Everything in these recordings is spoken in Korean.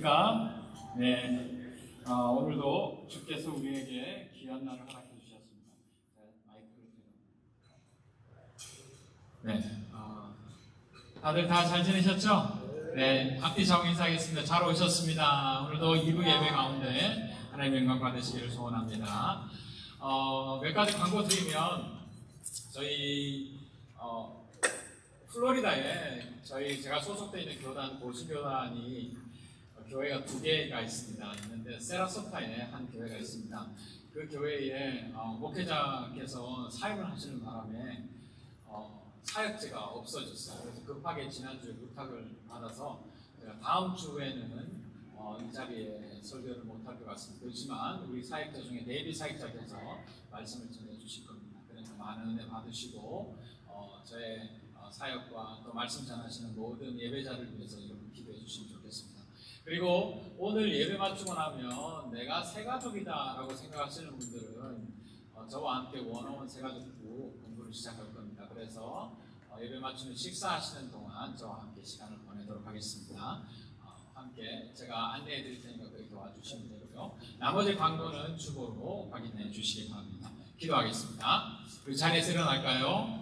안녕하십니까? 네, 오늘도 주께서 우리에게 귀한 날을 허락해 주셨습니다. 네, 다들 다 잘 지내셨죠? 네, 앞뒤 자고 인사하겠습니다. 잘 오셨습니다. 오늘도 2부 예배 가운데 하나님의 영광 받으시기를 소원합니다. 몇 가지 광고 드리면 저희 플로리다에 제가 소속되어 있는 교단 보수교단이 교회가 2개가 있는데 세라소타에 한 교회가 있습니다. 그 교회에 목회자께서 사역을 하시는 바람에 사역제가 없어졌어요. 그래서 급하게 지난주에 부탁을 받아서 제가 다음 주에는 이 자리에 설교를 못할 것 같습니다. 그렇지만 우리 사역자 중에 데이비 사역자께서 말씀을 전해주실 겁니다. 그래서 많은 은혜 받으시고 저의 사역과 또 말씀 전하시는 모든 예배자를 위해서 여러분 기도해 주시면 좋겠습니다. 그리고 오늘 예배 마치고 나면 내가 새가족이다 라고 생각하시는 분들은 저와 함께 원어원 새가족부 공부를 시작할 겁니다. 그래서 예배 마치면 식사하시는 동안 저와 함께 시간을 보내도록 하겠습니다. 함께 제가 안내해 드릴 테니까 거기 도와주시면 되고요. 나머지 광고는 주보로 확인해 주시기 바랍니다. 기도하겠습니다. 우리 자리에서 일어날까요?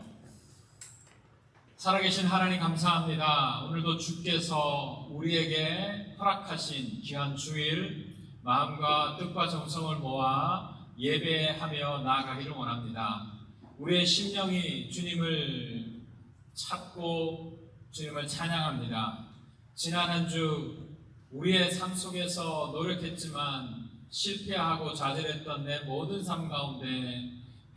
살아계신 하나님 감사합니다. 오늘도 주께서 우리에게 허락하신 귀한 주일 마음과 뜻과 정성을 모아 예배하며 나아가기를 원합니다. 우리의 심령이 주님을 찾고 주님을 찬양합니다. 지난 한 주 우리의 삶 속에서 노력했지만 실패하고 좌절했던 내 모든 삶 가운데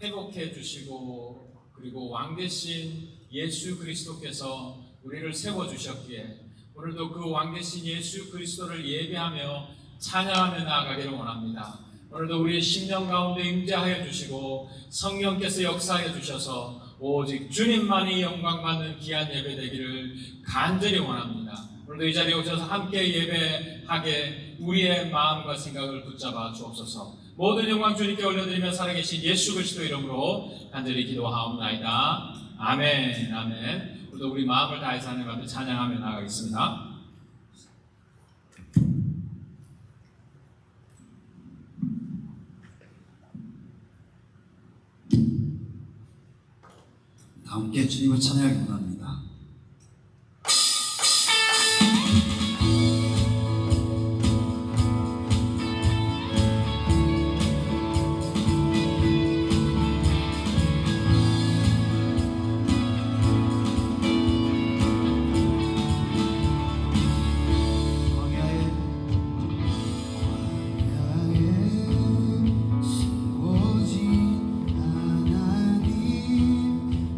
회복해 주시고 그리고 왕 대신 예수 그리스도께서 우리를 세워주셨기에 오늘도 그 왕 대신 예수 그리스도를 예배하며 찬양하며 나아가기를 원합니다. 오늘도 우리의 심령 가운데 임재하여 주시고 성령께서 역사하여 주셔서 오직 주님만이 영광받는 귀한 예배 되기를 간절히 원합니다. 오늘도 이 자리에 오셔서 함께 예배하게 우리의 마음과 생각을 붙잡아 주옵소서. 모든 영광 주님께 올려드리며 살아계신 예수 그리스도 이름으로 간절히 기도하옵나이다. 아멘, 아멘. 오늘도 우리 마음을 다해서 하나님 앞에 찬양하며 나아가겠습니다. 다 함께 주님을 찬양하기 원합니다.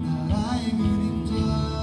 나라의 그림자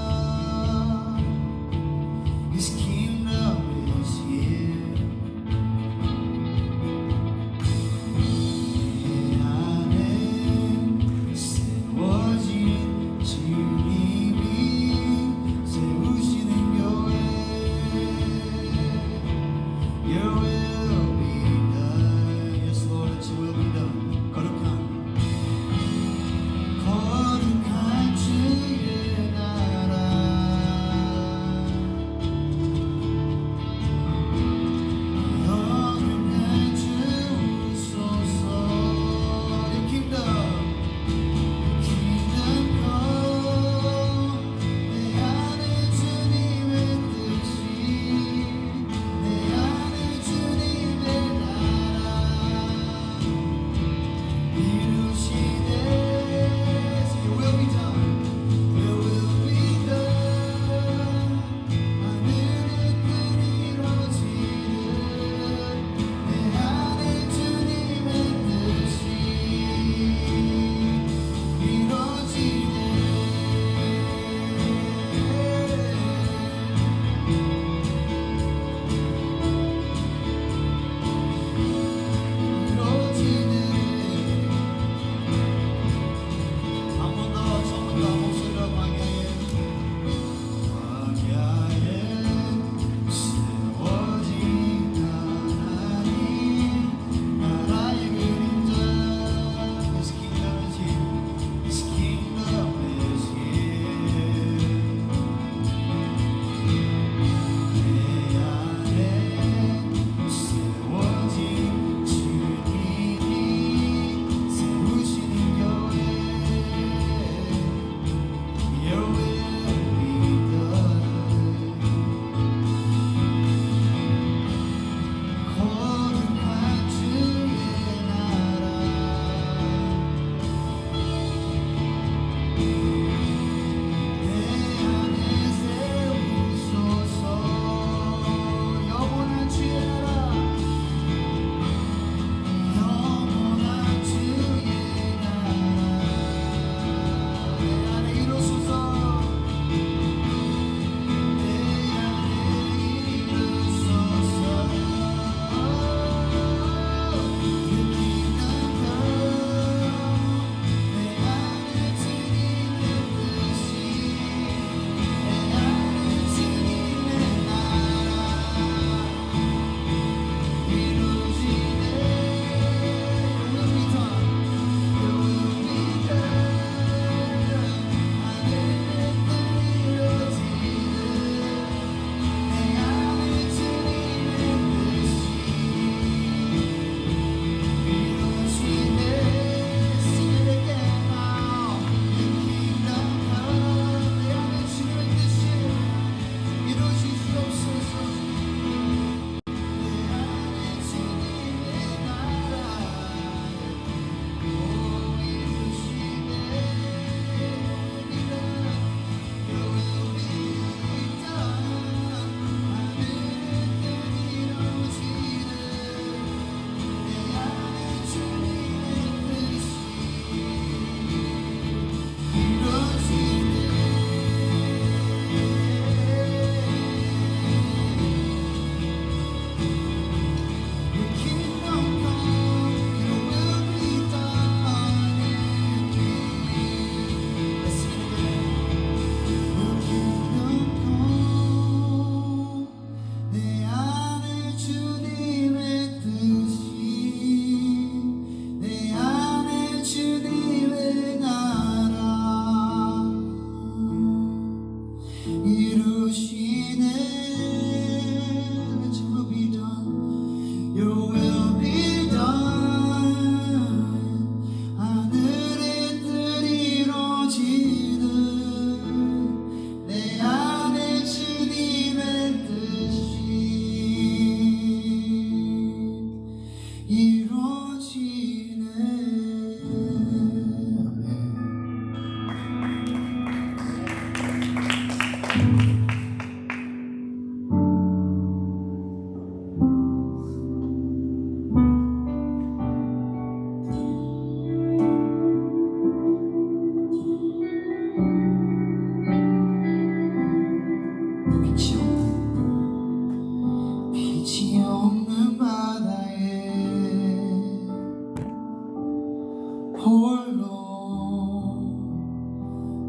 홀로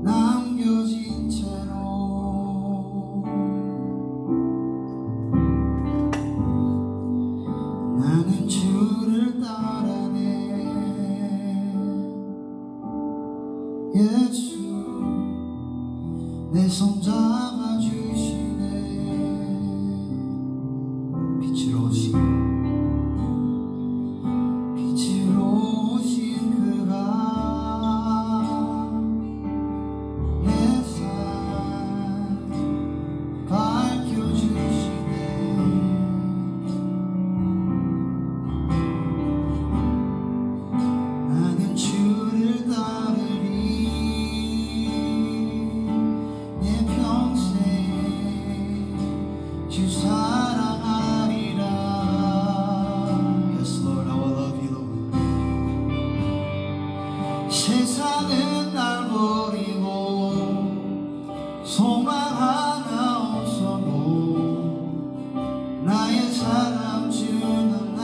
남겨진 채로 나는 주를 따라내. 예수 내 손 잡아주시네. 빛으로 오신 그가 내 삶 밝혀주시네. 나는 주를 따르리. 내 평생 주 사랑하리라. Yes Lord, I will love you Lord. 세상은 날 버리고 소망 하나 없어도 나의 사랑 주는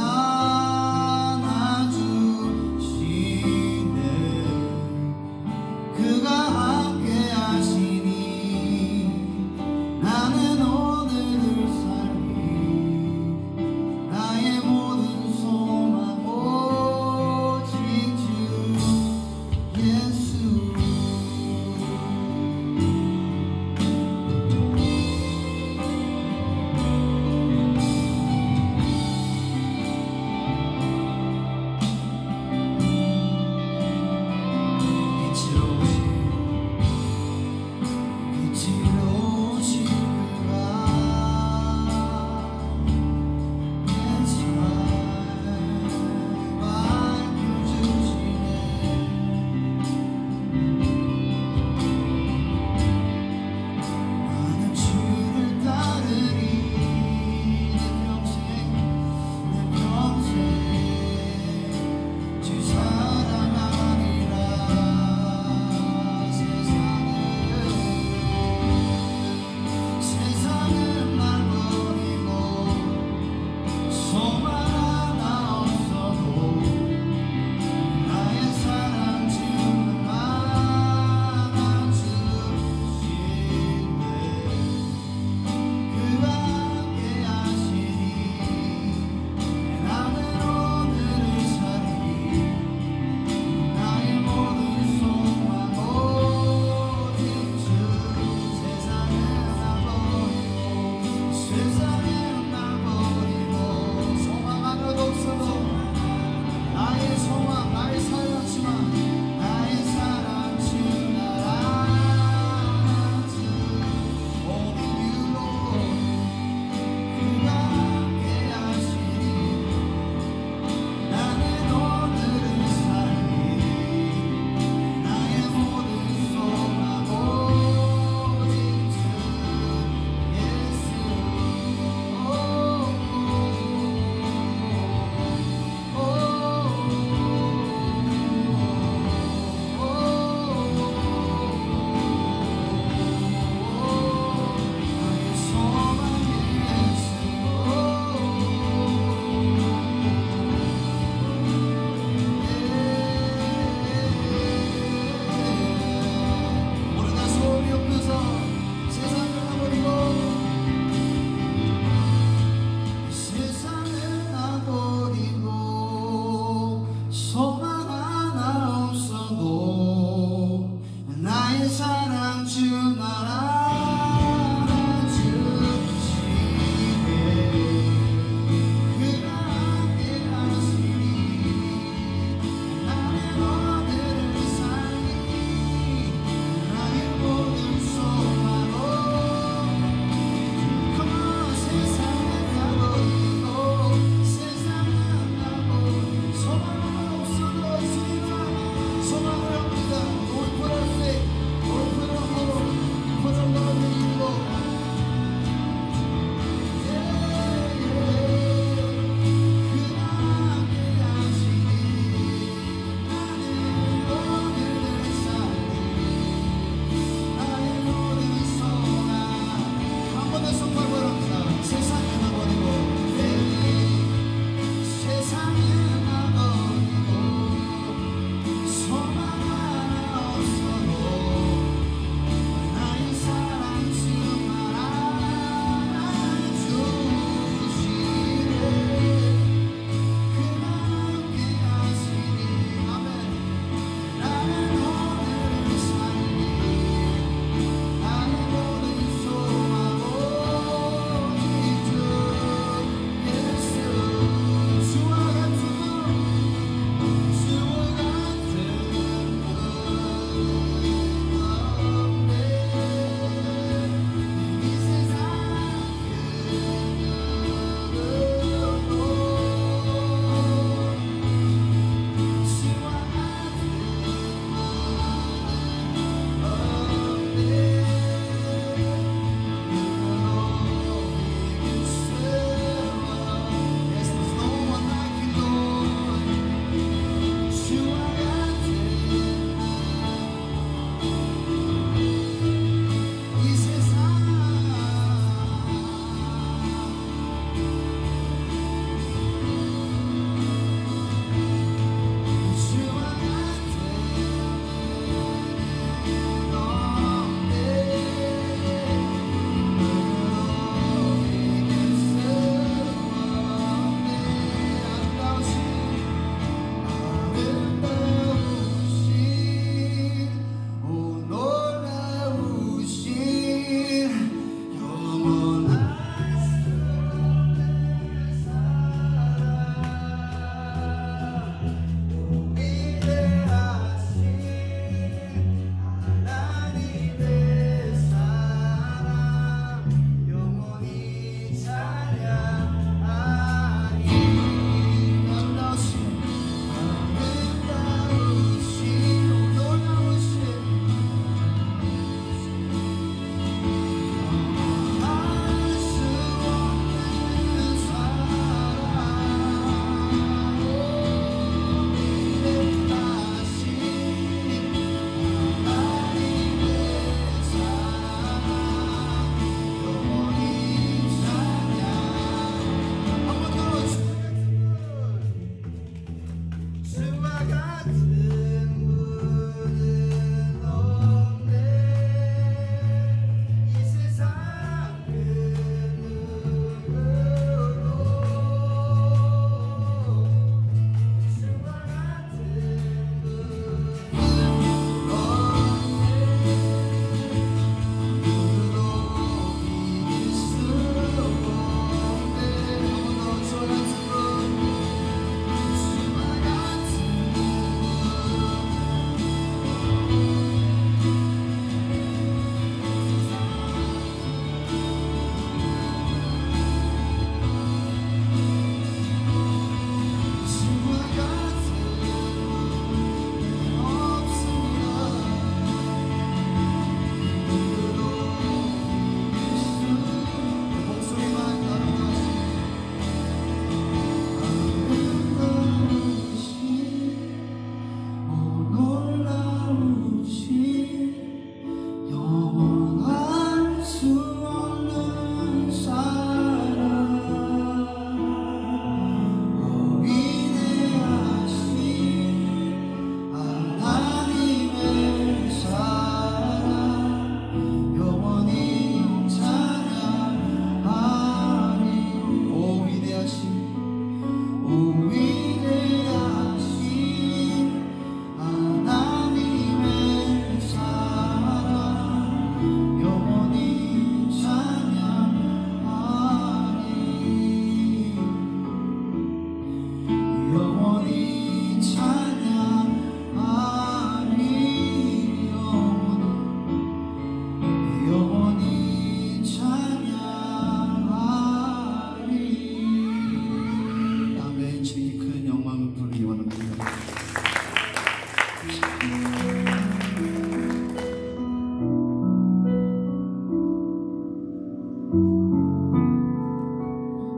안아주시네. 그가 함께 하시니 나는 오늘을 살리. 나의 모든 소망 오직 주 예수.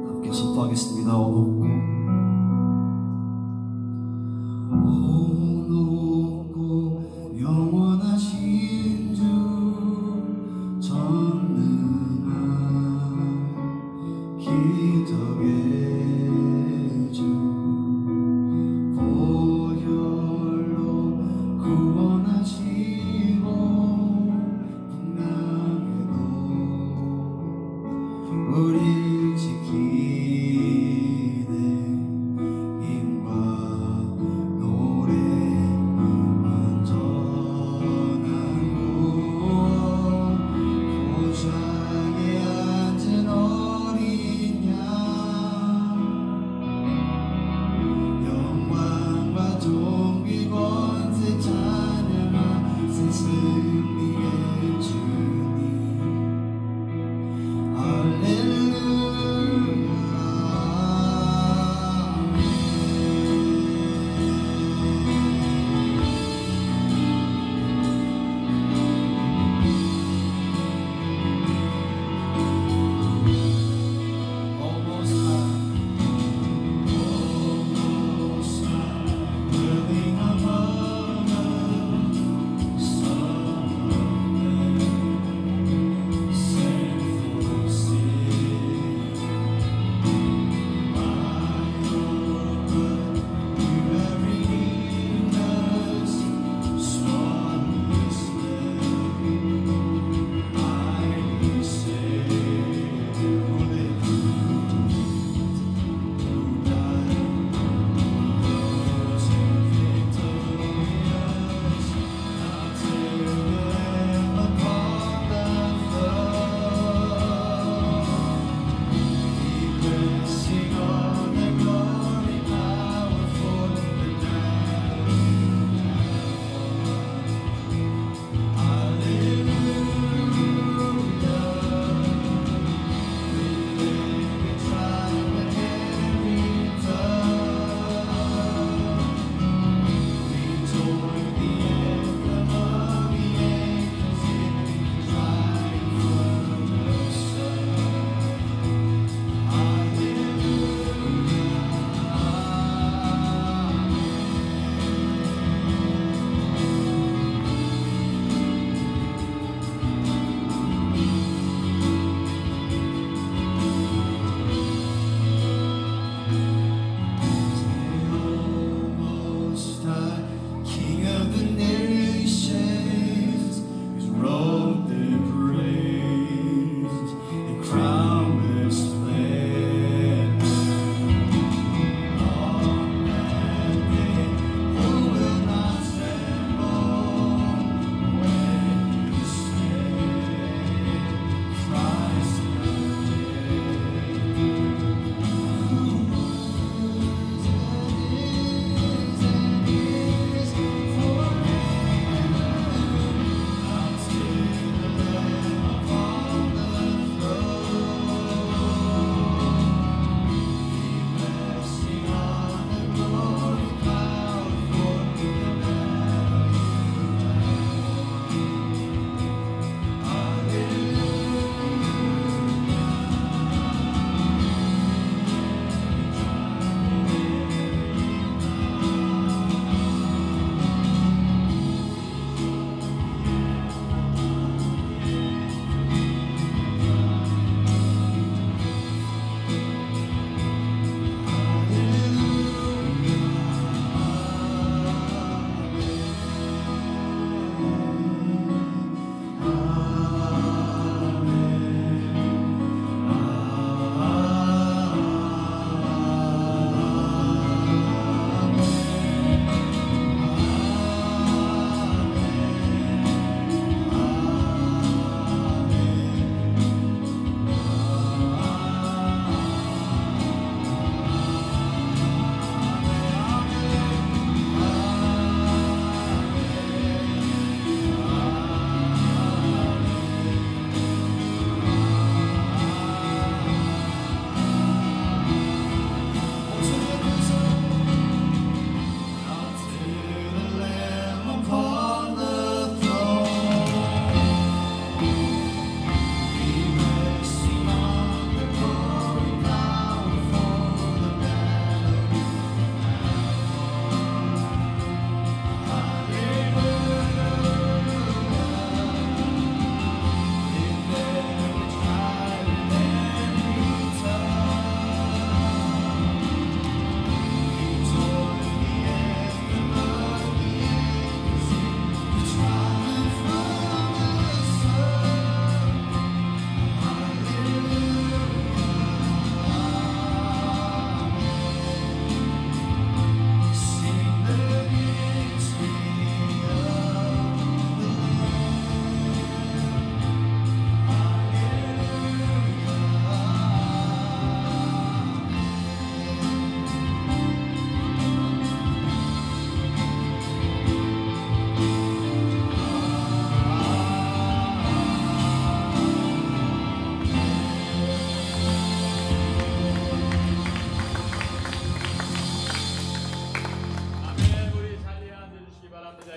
함께 선포하겠습니다. 오 높고 영원하신 주 전능한 기적의 주 보혈로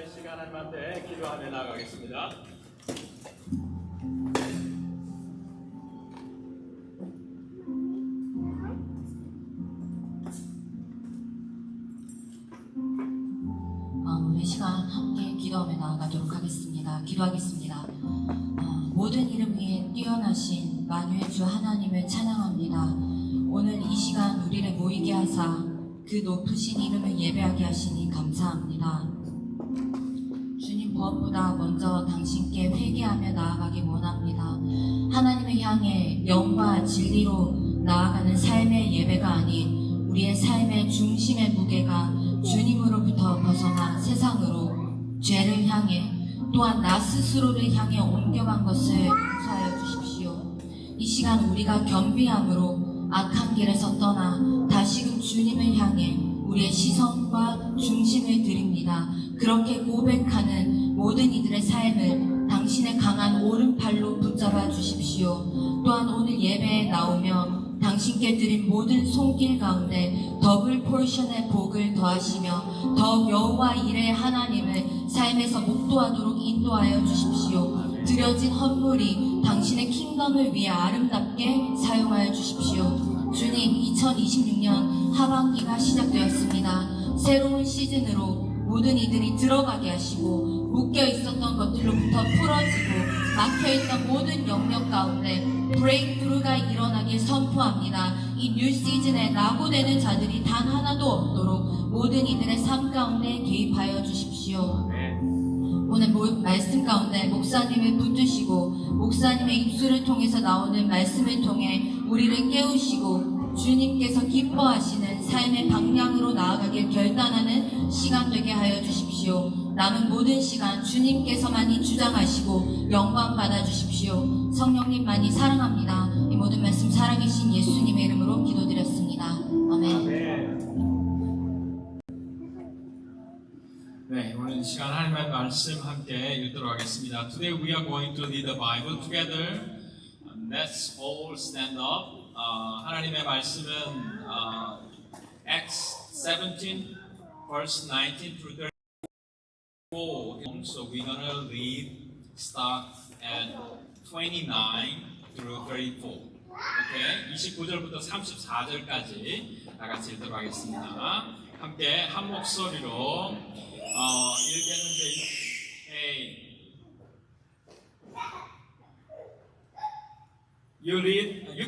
이 시간 하나님 앞에 기도하며 나아가겠습니다. 오늘 시간 함께 기도하며 나아가도록 하겠습니다. 기도하겠습니다. 모든 이름 위에 뛰어나신 만유의 주 하나님을 찬양합니다. 오늘 이 시간 우리를 모이게 하사 그 높으신 이름을 예배하게 하시니 감사합니다. 주님, 무엇보다 먼저 당신께 회개하며 나아가기 원합니다. 하나님을 향해 영과 진리로 나아가는 삶의 예배가 아닌 우리의 삶의 중심의 무게가 주님으로부터 벗어나 세상으로, 죄를 향해, 또한 나 스스로를 향해 옮겨간 것을 용서하여 주십시오. 이 시간 우리가 겸비함으로 악한 길에서 떠나 다시금 주님을 향해 우리의 시선과 중심을 드립니다. 그렇게 고백하는 모든 이들의 삶을 당신의 강한 오른팔로 붙잡아 주십시오. 또한 오늘 예배에 나오며 당신께 드린 모든 손길 가운데 더블 포션의 복을 더하시며 더욱 여호와 이레의 하나님을 삶에서 목도하도록 인도하여 주십시오. 드려진 헌물이 당신의 킹덤을 위해 아름답게 사용하여 주십시오. 주님, 2026년 하반기가 시작되었습니다. 새로운 시즌으로 모든 이들이 들어가게 하시고 묶여 있었던 것들로부터 풀어지고 막혀있던 모든 영역 가운데 브레이크스루가 일어나길 선포합니다. 이 뉴 시즌에 낙오되는 자들이 단 하나도 없도록 모든 이들의 삶 가운데 개입하여 주십시오. 오늘 말씀 가운데 목사님을 붙드시고 목사님의 입술을 통해서 나오는 말씀을 통해 우리를 깨우시고 주님께서 기뻐하시는 삶의 방향으로 나아가길 결단하는 시간 되게 하여 주십시오. 남은 모든 시간 주님께서만이 주장하시고 영광 받아 주십시오. 성령님만이 사랑합니다. 이 모든 말씀 살아계신 예수님의 이름으로 기도드렸습니다. 아멘. 네, 오늘 시간 하나님의 말씀 함께 읽도록 하겠습니다. Today we are going to read the Bible together. Let's all stand up. 하나님의 말씀은 Acts 17 verse 19 through 34. So we're gonna read start at 29 through 34. Okay, 29절부터 34절까지 다 같이 읽도록 하겠습니다. 함께 한 목소리로 읽겠는데, hey. You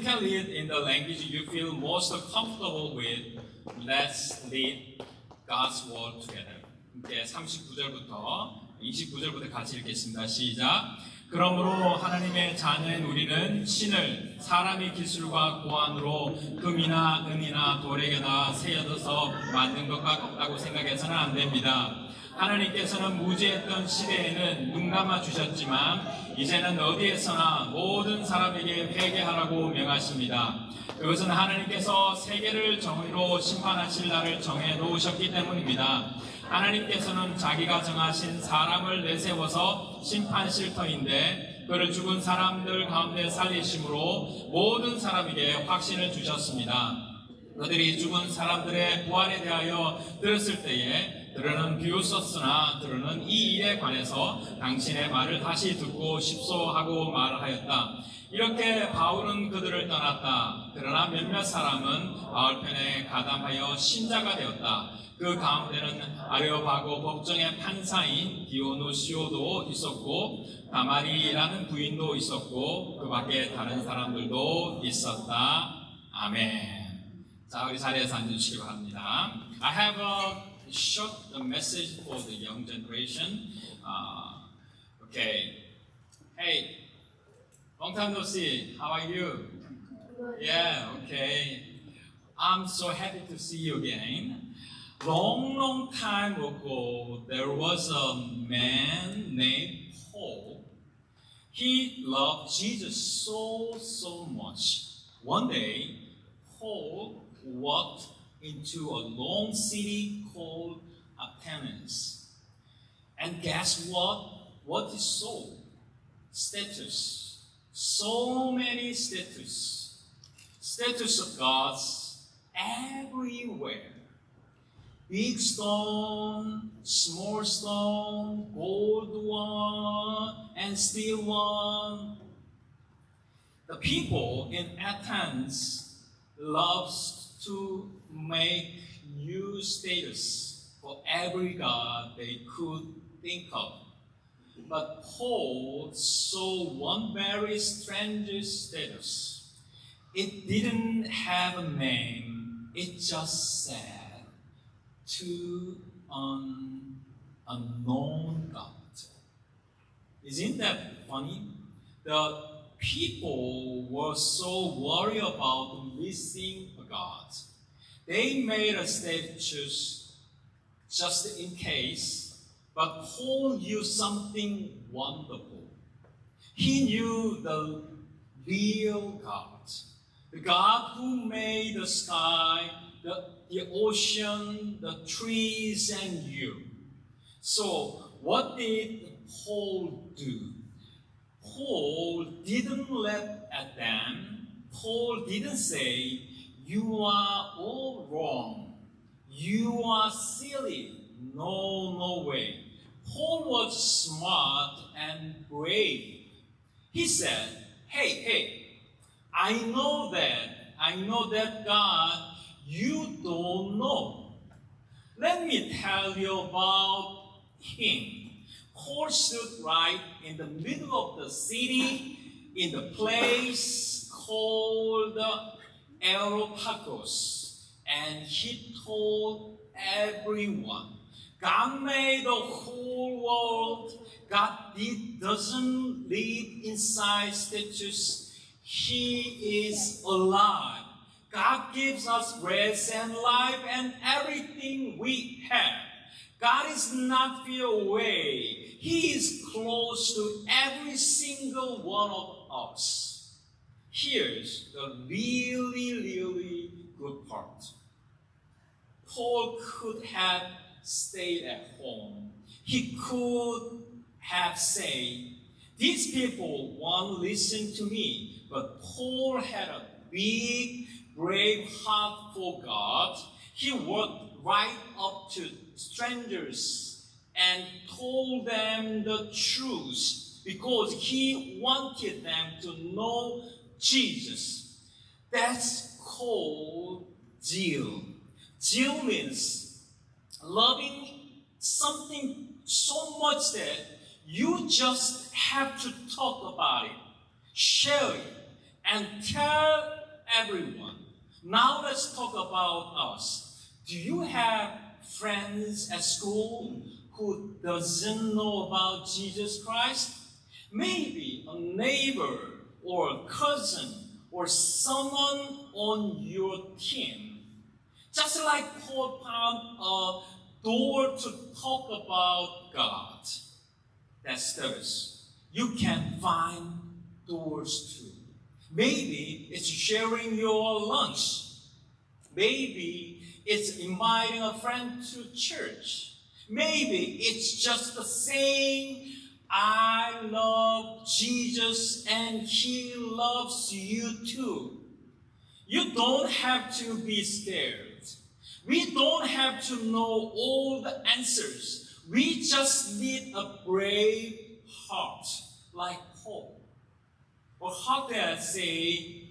can read in the language you feel most comfortable with. Let's read God's word together. 함께 39절부터 29절부터 같이 읽겠습니다. 시작. 그러므로 하나님의 자녀인 우리는 신을 사람의 기술과 고안으로 금이나 은이나 돌에게다 세어서 만든 것 같다고 생각해서는 안 됩니다. 하나님께서는 무지했던 시대에는 눈 감아 주셨지만 이제는 어디에서나 모든 사람에게 회개하라고 명하십니다. 그것은 하나님께서 세계를 정의로 심판하실 날을 정해 놓으셨기 때문입니다. 하나님께서는 자기가 정하신 사람을 내세워서 심판 쉴터인데 그를 죽은 사람들 가운데 살리심으로 모든 사람에게 확신을 주셨습니다. 그들이 죽은 사람들의 부활에 대하여 들었을 때에 들으는 비웃었으나 들으는 이 일에 관해서 당신의 말을 다시 듣고 싶소하고 말하였다. 이렇게 바울은 그들을 떠났다. 그러나 몇몇 사람은 바울 편에 가담하여 신자가 되었다. 그 가운데는 아레오바고 법정의 판사인 디오노시오도 있었고 다마리라는 부인도 있었고 그 밖에 다른 사람들도 있었다. 아멘. 자, 우리 자리에서 앉으시기 바랍니다. I have a short message for the young generation. Okay. Hey, long time no see. How are you? Yeah, okay. I'm so happy to see you again. Long time ago, there was a man named Paul. He loved Jesus so much. One day, Paul walked into a long city called Athens. And guess what? What he saw? Statues. So many statues. Statues of gods everywhere. big stone, small stone, gold one, and steel one. The people in Athens loves to make new status for every god they could think of. But Paul saw one very strange status. It didn't have a name. It just said, to an unknown God. Isn't that funny? The people were so worried about missing a God. They made a statue just in case, but Paul knew something wonderful. He knew the real God, the God who made the sky, the ocean, the trees, and you. So what did Paul do? Paul didn't laugh at them. Paul didn't say, you are all wrong. You are silly. No way. Paul was smart and brave. He said, hey, I know that God you don't know. Let me tell you about him. Paul stood right in the middle of the city in the place called Areopagus, and he told everyone, God made the whole world. God doesn't live inside statues. He is alive. God gives us breath and life and everything we have. God is not far away. He is close to every single one of us. Here's the really good part. Paul could have stayed at home. He could have said, these people won't listen to me. But Paul had a big, brave heart for God. He walked right up to strangers and told them the truth because he wanted them to know Jesus. That's called zeal. Zeal means loving something so much that you just have to talk about it, share it, and tell everyone. Now let's talk about us. Do you have friends at school who doesn't know about Jesus Christ? Maybe a neighbor or a cousin or someone on your team. Just like Paul found a door to talk about God. That's theirs. You can find doors too. Maybe it's sharing your lunch. Maybe it's inviting a friend to church. Maybe it's just saying, I love Jesus and he loves you too. You don't have to be scared. We don't have to know all the answers. We just need a brave heart like Paul. A heart that say,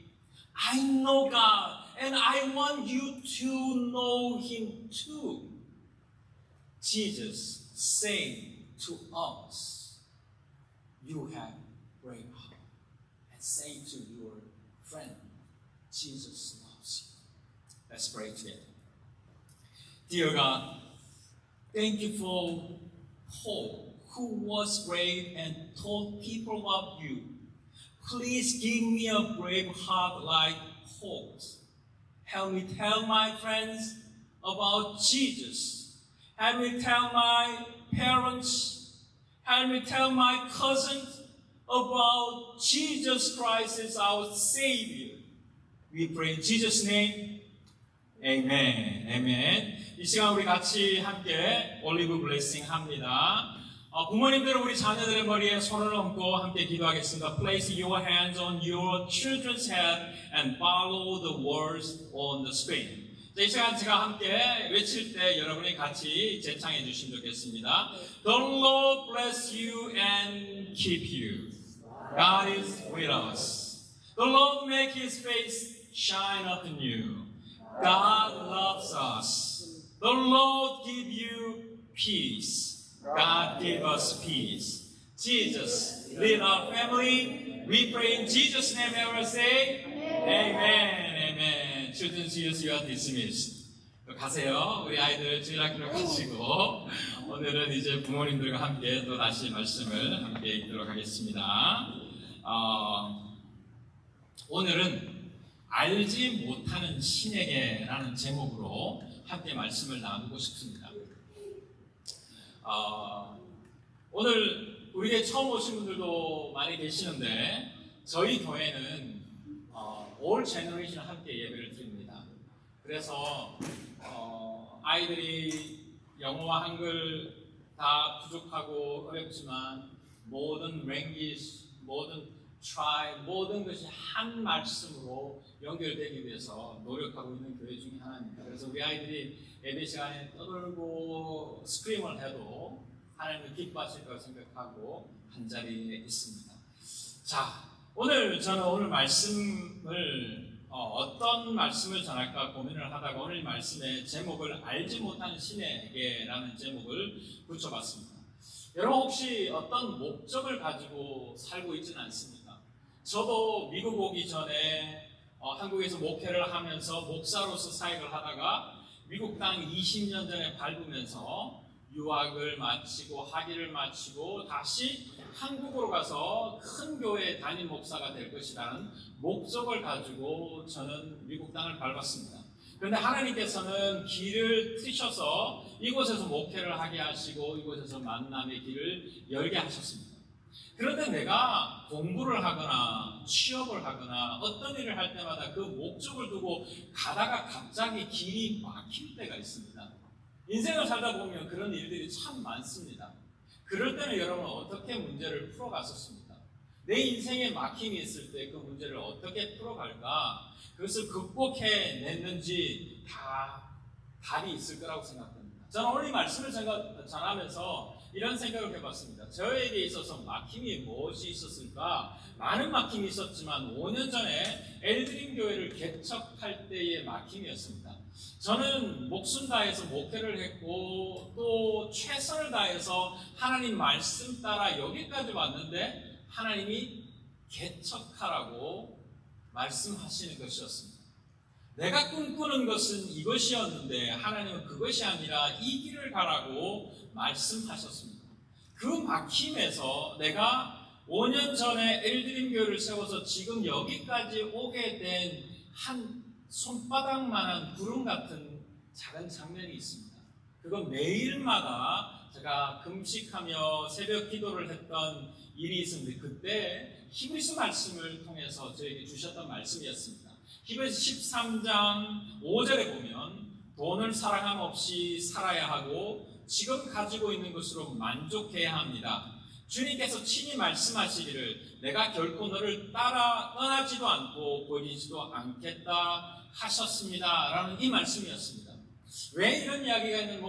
I know God and I want you to know him too. Jesus said to us, you have brave heart. And say to your friend, Jesus loves you. Let's pray together. Dear God, thank you for Paul, who was brave and told people about you. Please give me a brave heart like Paul's. Help me tell my friends about Jesus. Help me tell my parents. Help me tell my cousins about Jesus Christ as our Savior. We pray in Jesus' name. Amen. Amen. 이 시간 우리 같이 함께 올리브 블레싱 합니다. 부모님들 우리 자녀들의 머리에 손을 얹고 함께 기도하겠습니다. Place your hands on your children's head and follow the words on the screen. 자, 이 시간 제가 함께 외칠 때 여러분이 같이 재창해 주시면 좋겠습니다. The Lord bless you and keep you. God is with us. The Lord make His face shine upon you. God loves us. The Lord give you peace. God give us peace. Jesus, lead our family. We pray in Jesus' name. Everyone say, Amen. Amen. Children, see you are dismissed. 가세요. 우리 아이들 주일학교로 가시고 오늘은 이제 부모님들과 함께 또 다시 말씀을 함께 읽도록 하겠습니다. 오늘은 알지 못하는 신에게라는 제목으로 함께 말씀을 나누고 싶습니다. 오늘 우리에게 처음 오신 분들도 많이 계시는데 저희 교회는 올 제너레이션 함께 예배를 드립니다. 그래서 아이들이 영어와 한글 다 부족하고 어렵지만 모든 랭귀지, 모든 트라이, 모든 것이 한 말씀으로 연결되기 위해서 노력하고 있는 교회 중에 하나입니다. 그래서 우리 아이들이 예배 시간에 떠들고 스크림을 해도 하나님을 기뻐하실 거라고 생각하고 한 자리에 있습니다. 자, 저는 오늘 말씀을 어떤 말씀을 전할까 고민을 하다가 오늘 말씀의 제목을 알지 못하는 신에게라는 제목을 붙여봤습니다. 여러분 혹시 어떤 목적을 가지고 살고 있지는 않습니까? 저도 미국 오기 전에 한국에서 목회를 하면서 목사로서 사역을 하다가 미국 땅 20년 전에 밟으면서 유학을 마치고 학위를 마치고 다시 한국으로 가서 큰 교회 담임 목사가 될 것이라는 목적을 가지고 저는 미국 땅을 밟았습니다. 그런데 하나님께서는 길을 트셔서 이곳에서 목회를 하게 하시고 이곳에서 만남의 길을 열게 하셨습니다. 그런데 내가 공부를 하거나 취업을 하거나 어떤 일을 할 때마다 그 목적을 두고 가다가 갑자기 길이 막힐 때가 있습니다. 인생을 살다 보면 그런 일들이 참 많습니다. 그럴 때는 여러분 어떻게 문제를 풀어갔었습니까? 내 인생에 막힘이 있을 때 그 문제를 어떻게 풀어갈까? 그것을 극복해냈는지 다 답이 있을 거라고 생각합니다. 저는 오늘 이 말씀을 전하면서 이런 생각을 해봤습니다. 저에게 있어서 막힘이 무엇이 있었을까? 많은 막힘이 있었지만 5년 전에 엘드림 교회를 개척할 때의 막힘이었습니다. 저는 목숨 다해서 목회를 했고 또 최선을 다해서 하나님 말씀 따라 여기까지 왔는데 하나님이 개척하라고 말씀하시는 것이었습니다. 내가 꿈꾸는 것은 이것이었는데 하나님은 그것이 아니라 이 길을 가라고 말씀하셨습니다. 그 막힘에서 내가 5년 전에 엘드림 교회를 세워서 지금 여기까지 오게 된 한 손바닥만한 구름 같은 작은 장면이 있습니다. 그건 매일마다 제가 금식하며 새벽 기도를 했던 일이 있었는데 그때 히브리서 말씀을 통해서 저에게 주셨던 말씀이었습니다. 히브리서 13장 5절에 보면 돈을 사랑함 없이 살아야 하고 지금 가지고 있는 것으로 만족해야 합니다. 주님께서 친히 말씀하시기를 내가 결코 너를 떠나지도 않고 버리지도 않겠다 하셨습니다. 라는 이 말씀이었습니다. 왜 이런 이야기가 있는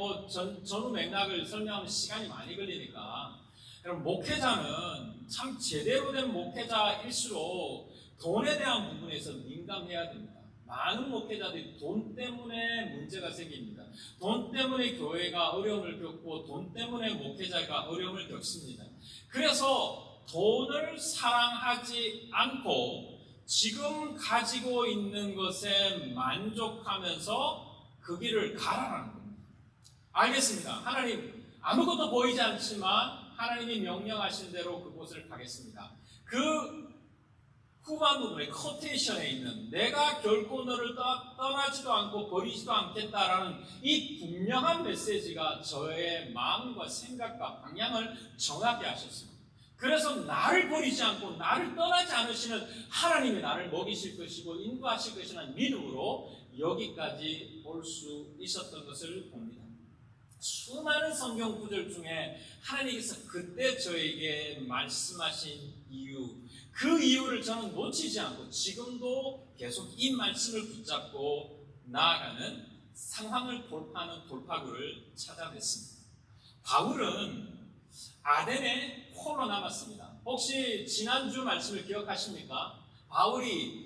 전후 맥락을 설명하면 시간이 많이 걸리니까 여러분 목회자는 참 제대로 된 목회자일수록 돈에 대한 부분에서 민감해야 됩니다. 많은 목회자들이 돈 때문에 문제가 생깁니다. 돈 때문에 교회가 어려움을 겪고 돈 때문에 목회자가 어려움을 겪습니다. 그래서 돈을 사랑하지 않고 지금 가지고 있는 것에 만족하면서 그 길을 가라는 겁니다. 알겠습니다. 하나님 아무것도 보이지 않지만 하나님이 명령하신 대로 그곳을 가겠습니다. 그 후반 부분에 코테이션에 있는 내가 결코 너를 떠나지도 않고 버리지도 않겠다라는 이 분명한 메시지가 저의 마음과 생각과 방향을 정하게 하셨습니다. 그래서 나를 버리지 않고 나를 떠나지 않으시는 하나님이 나를 먹이실 것이고 인도하실 것이라는 믿음으로 여기까지 올 수 있었던 것을 봅니다. 수많은 성경 구절 중에 하나님께서 그때 저에게 말씀하신 이유, 그 이유를 저는 놓치지 않고 지금도 계속 이 말씀을 붙잡고 나아가는 상황을 돌파하는 돌파구를 찾아냈습니다. 바울은 아덴에 홀로 남았습니다. 혹시 지난주 말씀을 기억하십니까? 바울이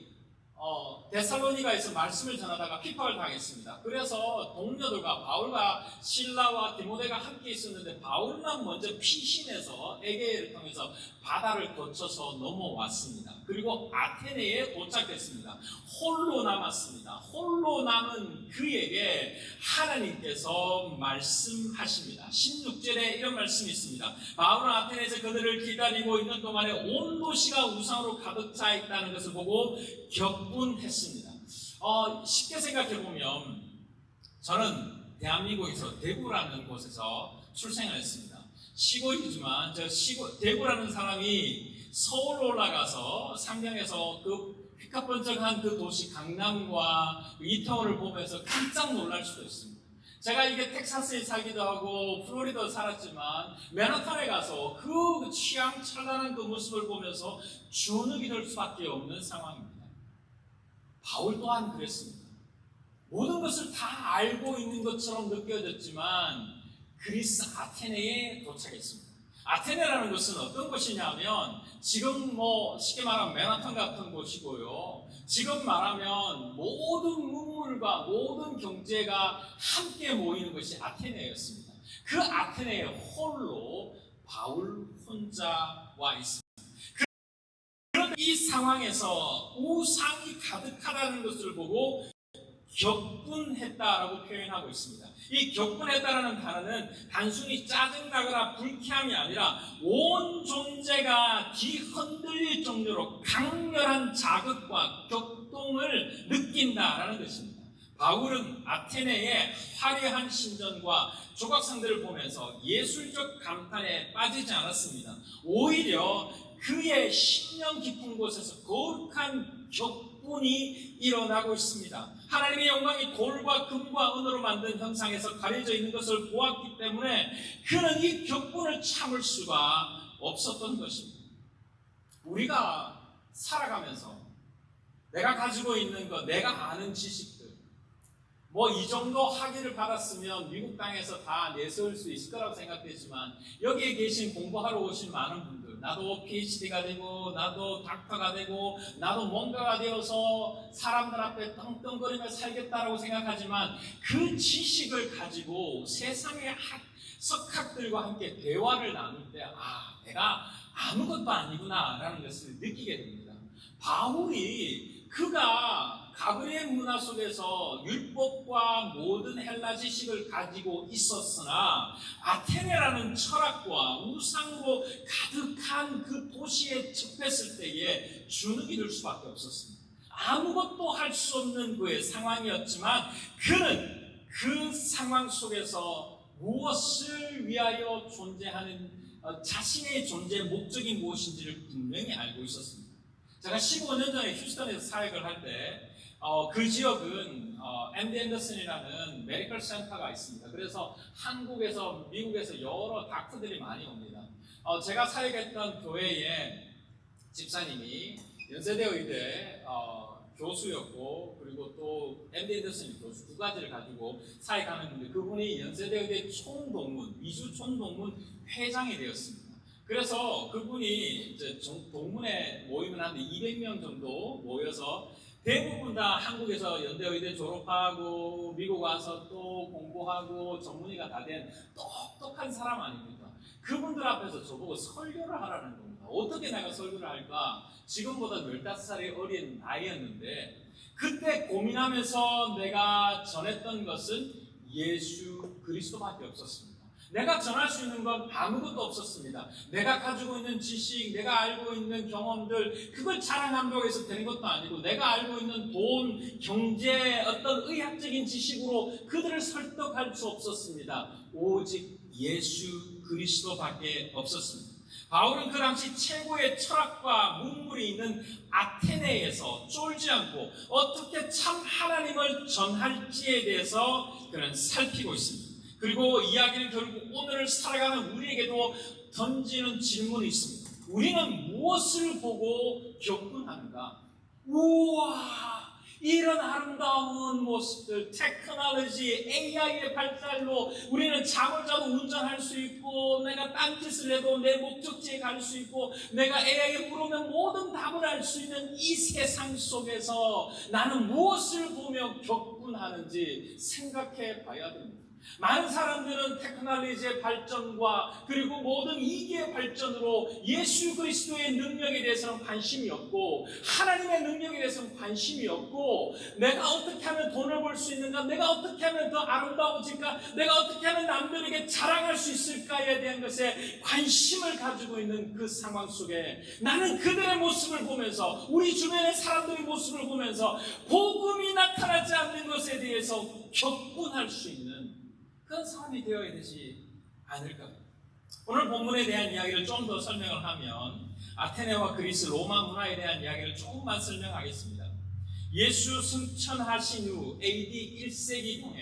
데살로니가에서 말씀을 전하다가 핍박을 당했습니다. 그래서 동료들과 바울과 실라와 디모데가 함께 있었는데 바울만 먼저 피신해서 에게를 통해서 바다를 거쳐서 넘어왔습니다. 그리고 아테네에 도착했습니다. 홀로 남았습니다. 홀로 남은 그에게 하나님께서 말씀하십니다. 16절에 이런 말씀이 있습니다. 바울은 아테네에서 그들을 기다리고 있는 동안에 온 도시가 우상으로 가득 차 있다는 것을 보고 격분했습니다. 쉽게 생각해보면 저는 대한민국에서 대구라는 곳에서 출생을 했습니다. 시골이지만 대구라는 사람이 서울로 올라가서 상경에서 그 휘카번쩍한 그 도시 강남과 이태원을 보면서 깜짝 놀랄 수도 있습니다. 제가 이게 텍사스에 살기도 하고 플로리다에 살았지만 맨하탄에 가서 그 취향 찬란한 그 모습을 보면서 주눅이 들 수밖에 없는 상황입니다. 바울 또한 그랬습니다. 모든 것을 다 알고 있는 것처럼 느껴졌지만 그리스 아테네에 도착했습니다. 아테네라는 것은 어떤 곳이냐면 지금 쉽게 말하면 맨하탄 같은 곳이고요. 지금 말하면 모든 문물과 모든 경제가 함께 모이는 것이 아테네였습니다. 그 아테네에 홀로 바울 혼자 와 있습니다. 그런데 이 상황에서 우상이 가득하다는 것을 보고 격분했다라고 표현하고 있습니다. 이 격분했다라는 단어는 단순히 짜증나거나 불쾌함이 아니라 온 존재가 뒤흔들릴 정도로 강렬한 자극과 격동을 느낀다라는 것입니다. 바울은 아테네의 화려한 신전과 조각상들을 보면서 예술적 감탄에 빠지지 않았습니다. 오히려 그의 심령 깊은 곳에서 거룩한 격분이 일어나고 있습니다. 하나님의 영광이 돌과 금과 은으로 만든 형상에서 가려져 있는 것을 보았기 때문에 그는 이 격분을 참을 수가 없었던 것입니다. 우리가 살아가면서 내가 가지고 있는 것, 내가 아는 지식들, 이 정도 학위를 받았으면 미국 땅에서 다 내세울 수 있을 거라고 생각했지만 여기에 계신 공부하러 오신 많은 분들, 나도 PhD가 되고 나도 닥터가 되고 나도 뭔가가 되어서 사람들 앞에 떵떵거리며 살겠다라고 생각하지만 그 지식을 가지고 세상의 석학들과 함께 대화를 나눌 때 내가 아무것도 아니구나 라는 것을 느끼게 됩니다. 바울이 그가 가브리엘 문화 속에서 율법과 모든 헬라 지식을 가지고 있었으나 아테네라는 철학과 우상으로 가득한 그 도시에 접했을 때에 주눅이 들 수밖에 없었습니다. 아무것도 할 수 없는 그의 상황이었지만 그는 그 상황 속에서 무엇을 위하여 존재하는 자신의 존재의 목적이 무엇인지를 분명히 알고 있었습니다. 제가 15년 전에 휴스턴에서 사역을 할 때 그 지역은 MD 앤더슨이라는 메디컬 센터가 있습니다. 그래서 한국에서 미국에서 여러 닥터들이 많이 옵니다. 제가 사역했던 교회에 집사님이 연세대 의대 교수였고 그리고 또 MD 앤더슨 교수 두 가지를 가지고 사역하는 분인데 그분이 연세대 의대 총동문 미주 총동문 회장이 되었습니다. 그래서 그분이 이제 동문회 모임을 하는데 200명 정도 모여서 대부분 다 한국에서 연대의대 졸업하고 미국 와서 또 공부하고 전문의가 다 된 똑똑한 사람 아닙니까? 그분들 앞에서 저보고 설교를 하라는 겁니다. 어떻게 내가 설교를 할까? 지금보다 15살이 어린 나이였는데 그때 고민하면서 내가 전했던 것은 예수 그리스도밖에 없었습니다. 내가 전할 수 있는 건 아무것도 없었습니다. 내가 가지고 있는 지식, 내가 알고 있는 경험들, 그걸 자랑한다고 해서 되는 것도 아니고 내가 알고 있는 돈, 경제, 어떤 의학적인 지식으로 그들을 설득할 수 없었습니다. 오직 예수 그리스도밖에 없었습니다. 바울은 그 당시 최고의 철학과 문물이 있는 아테네에서 쫄지 않고 어떻게 참 하나님을 전할지에 대해서 그는 살피고 있습니다. 그리고 이야기를 결국 오늘을 살아가는 우리에게도 던지는 질문이 있습니다. 우리는 무엇을 보고 격분하는가? 우와! 이런 아름다운 모습들, 테크놀로지, AI의 발달로 우리는 잠을 자도 운전할 수 있고, 내가 딴짓을 해도 내 목적지에 갈 수 있고, 내가 AI에 물으면 모든 답을 알 수 있는 이 세상 속에서 나는 무엇을 보며 격분하는지 생각해 봐야 됩니다. 많은 사람들은 테크놀로지의 발전과 그리고 모든 이기의 발전으로 예수 그리스도의 능력에 대해서는 관심이 없고, 하나님의 능력에 대해서는 관심이 없고, 내가 어떻게 하면 돈을 벌 수 있는가, 내가 어떻게 하면 더 아름다워질까, 내가 어떻게 하면 남들에게 자랑할 수 있을까에 대한 것에 관심을 가지고 있는 그 상황 속에 나는 그들의 모습을 보면서, 우리 주변의 사람들의 모습을 보면서 복음이 나타나지 않는 것에 대해서 격분할 수 있는 그런 사람이 되어야 되지 않을까. 오늘 본문에 대한 이야기를 좀 더 설명을 하면, 아테네와 그리스, 로마 문화에 대한 이야기를 조금만 설명하겠습니다. 예수 승천하신 후 AD 1세기경에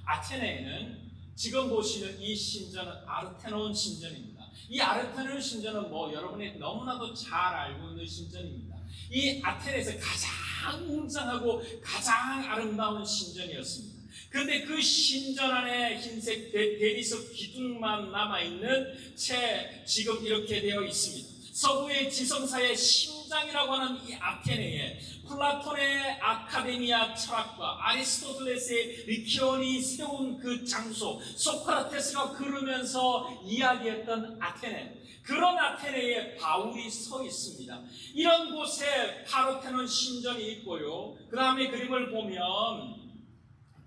아테네에는 지금 보시는 이 신전은 아르테논 신전입니다. 이 아르테논 신전은 여러분이 너무나도 잘 알고 있는 신전입니다. 이 아테네에서 가장 웅장하고 가장 아름다운 신전이었습니다. 그런데 그 신전 안에 흰색 대리석 기둥만 남아있는 채 지금 이렇게 되어 있습니다. 서구의 지성사의 심장이라고 하는 이 아테네에 플라톤의 아카데미아 철학과 아리스토텔레스의 리키온이 세운 그 장소, 소크라테스가 걸으면서 이야기했던 아테네, 그런 아테네에 바울이 서 있습니다. 이런 곳에 파르테논 신전이 있고요. 그 다음에 그림을 보면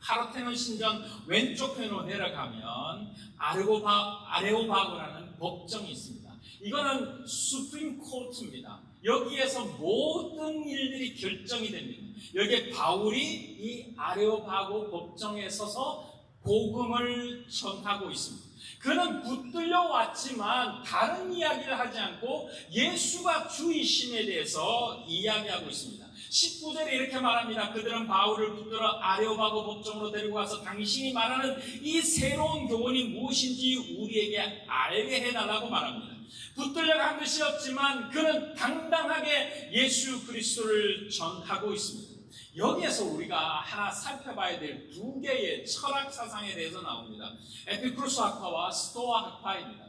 파르테논 신전 왼쪽 편으로 내려가면 아레오바고라는 법정이 있습니다. 이거는 수프림 코트입니다. 여기에서 모든 일들이 결정이 됩니다. 여기에 바울이 이 아레오바고 법정에 서서 복음을 전하고 있습니다. 그는 붙들려 왔지만 다른 이야기를 하지 않고 예수가 주이심에 대해서 이야기하고 있습니다. 19절에 이렇게 말합니다. 그들은 바울을 붙들어 아레오바고 법정으로 데리고 가서 당신이 말하는 이 새로운 교훈이 무엇인지 우리에게 알게 해달라고 말합니다. 붙들려간 것이 없지만 그는 당당하게 예수 그리스도를 전하고 있습니다. 여기에서 우리가 하나 살펴봐야 될 두 개의 철학 사상에 대해서 나옵니다. 에피쿠로스 학파와 스토아 학파입니다.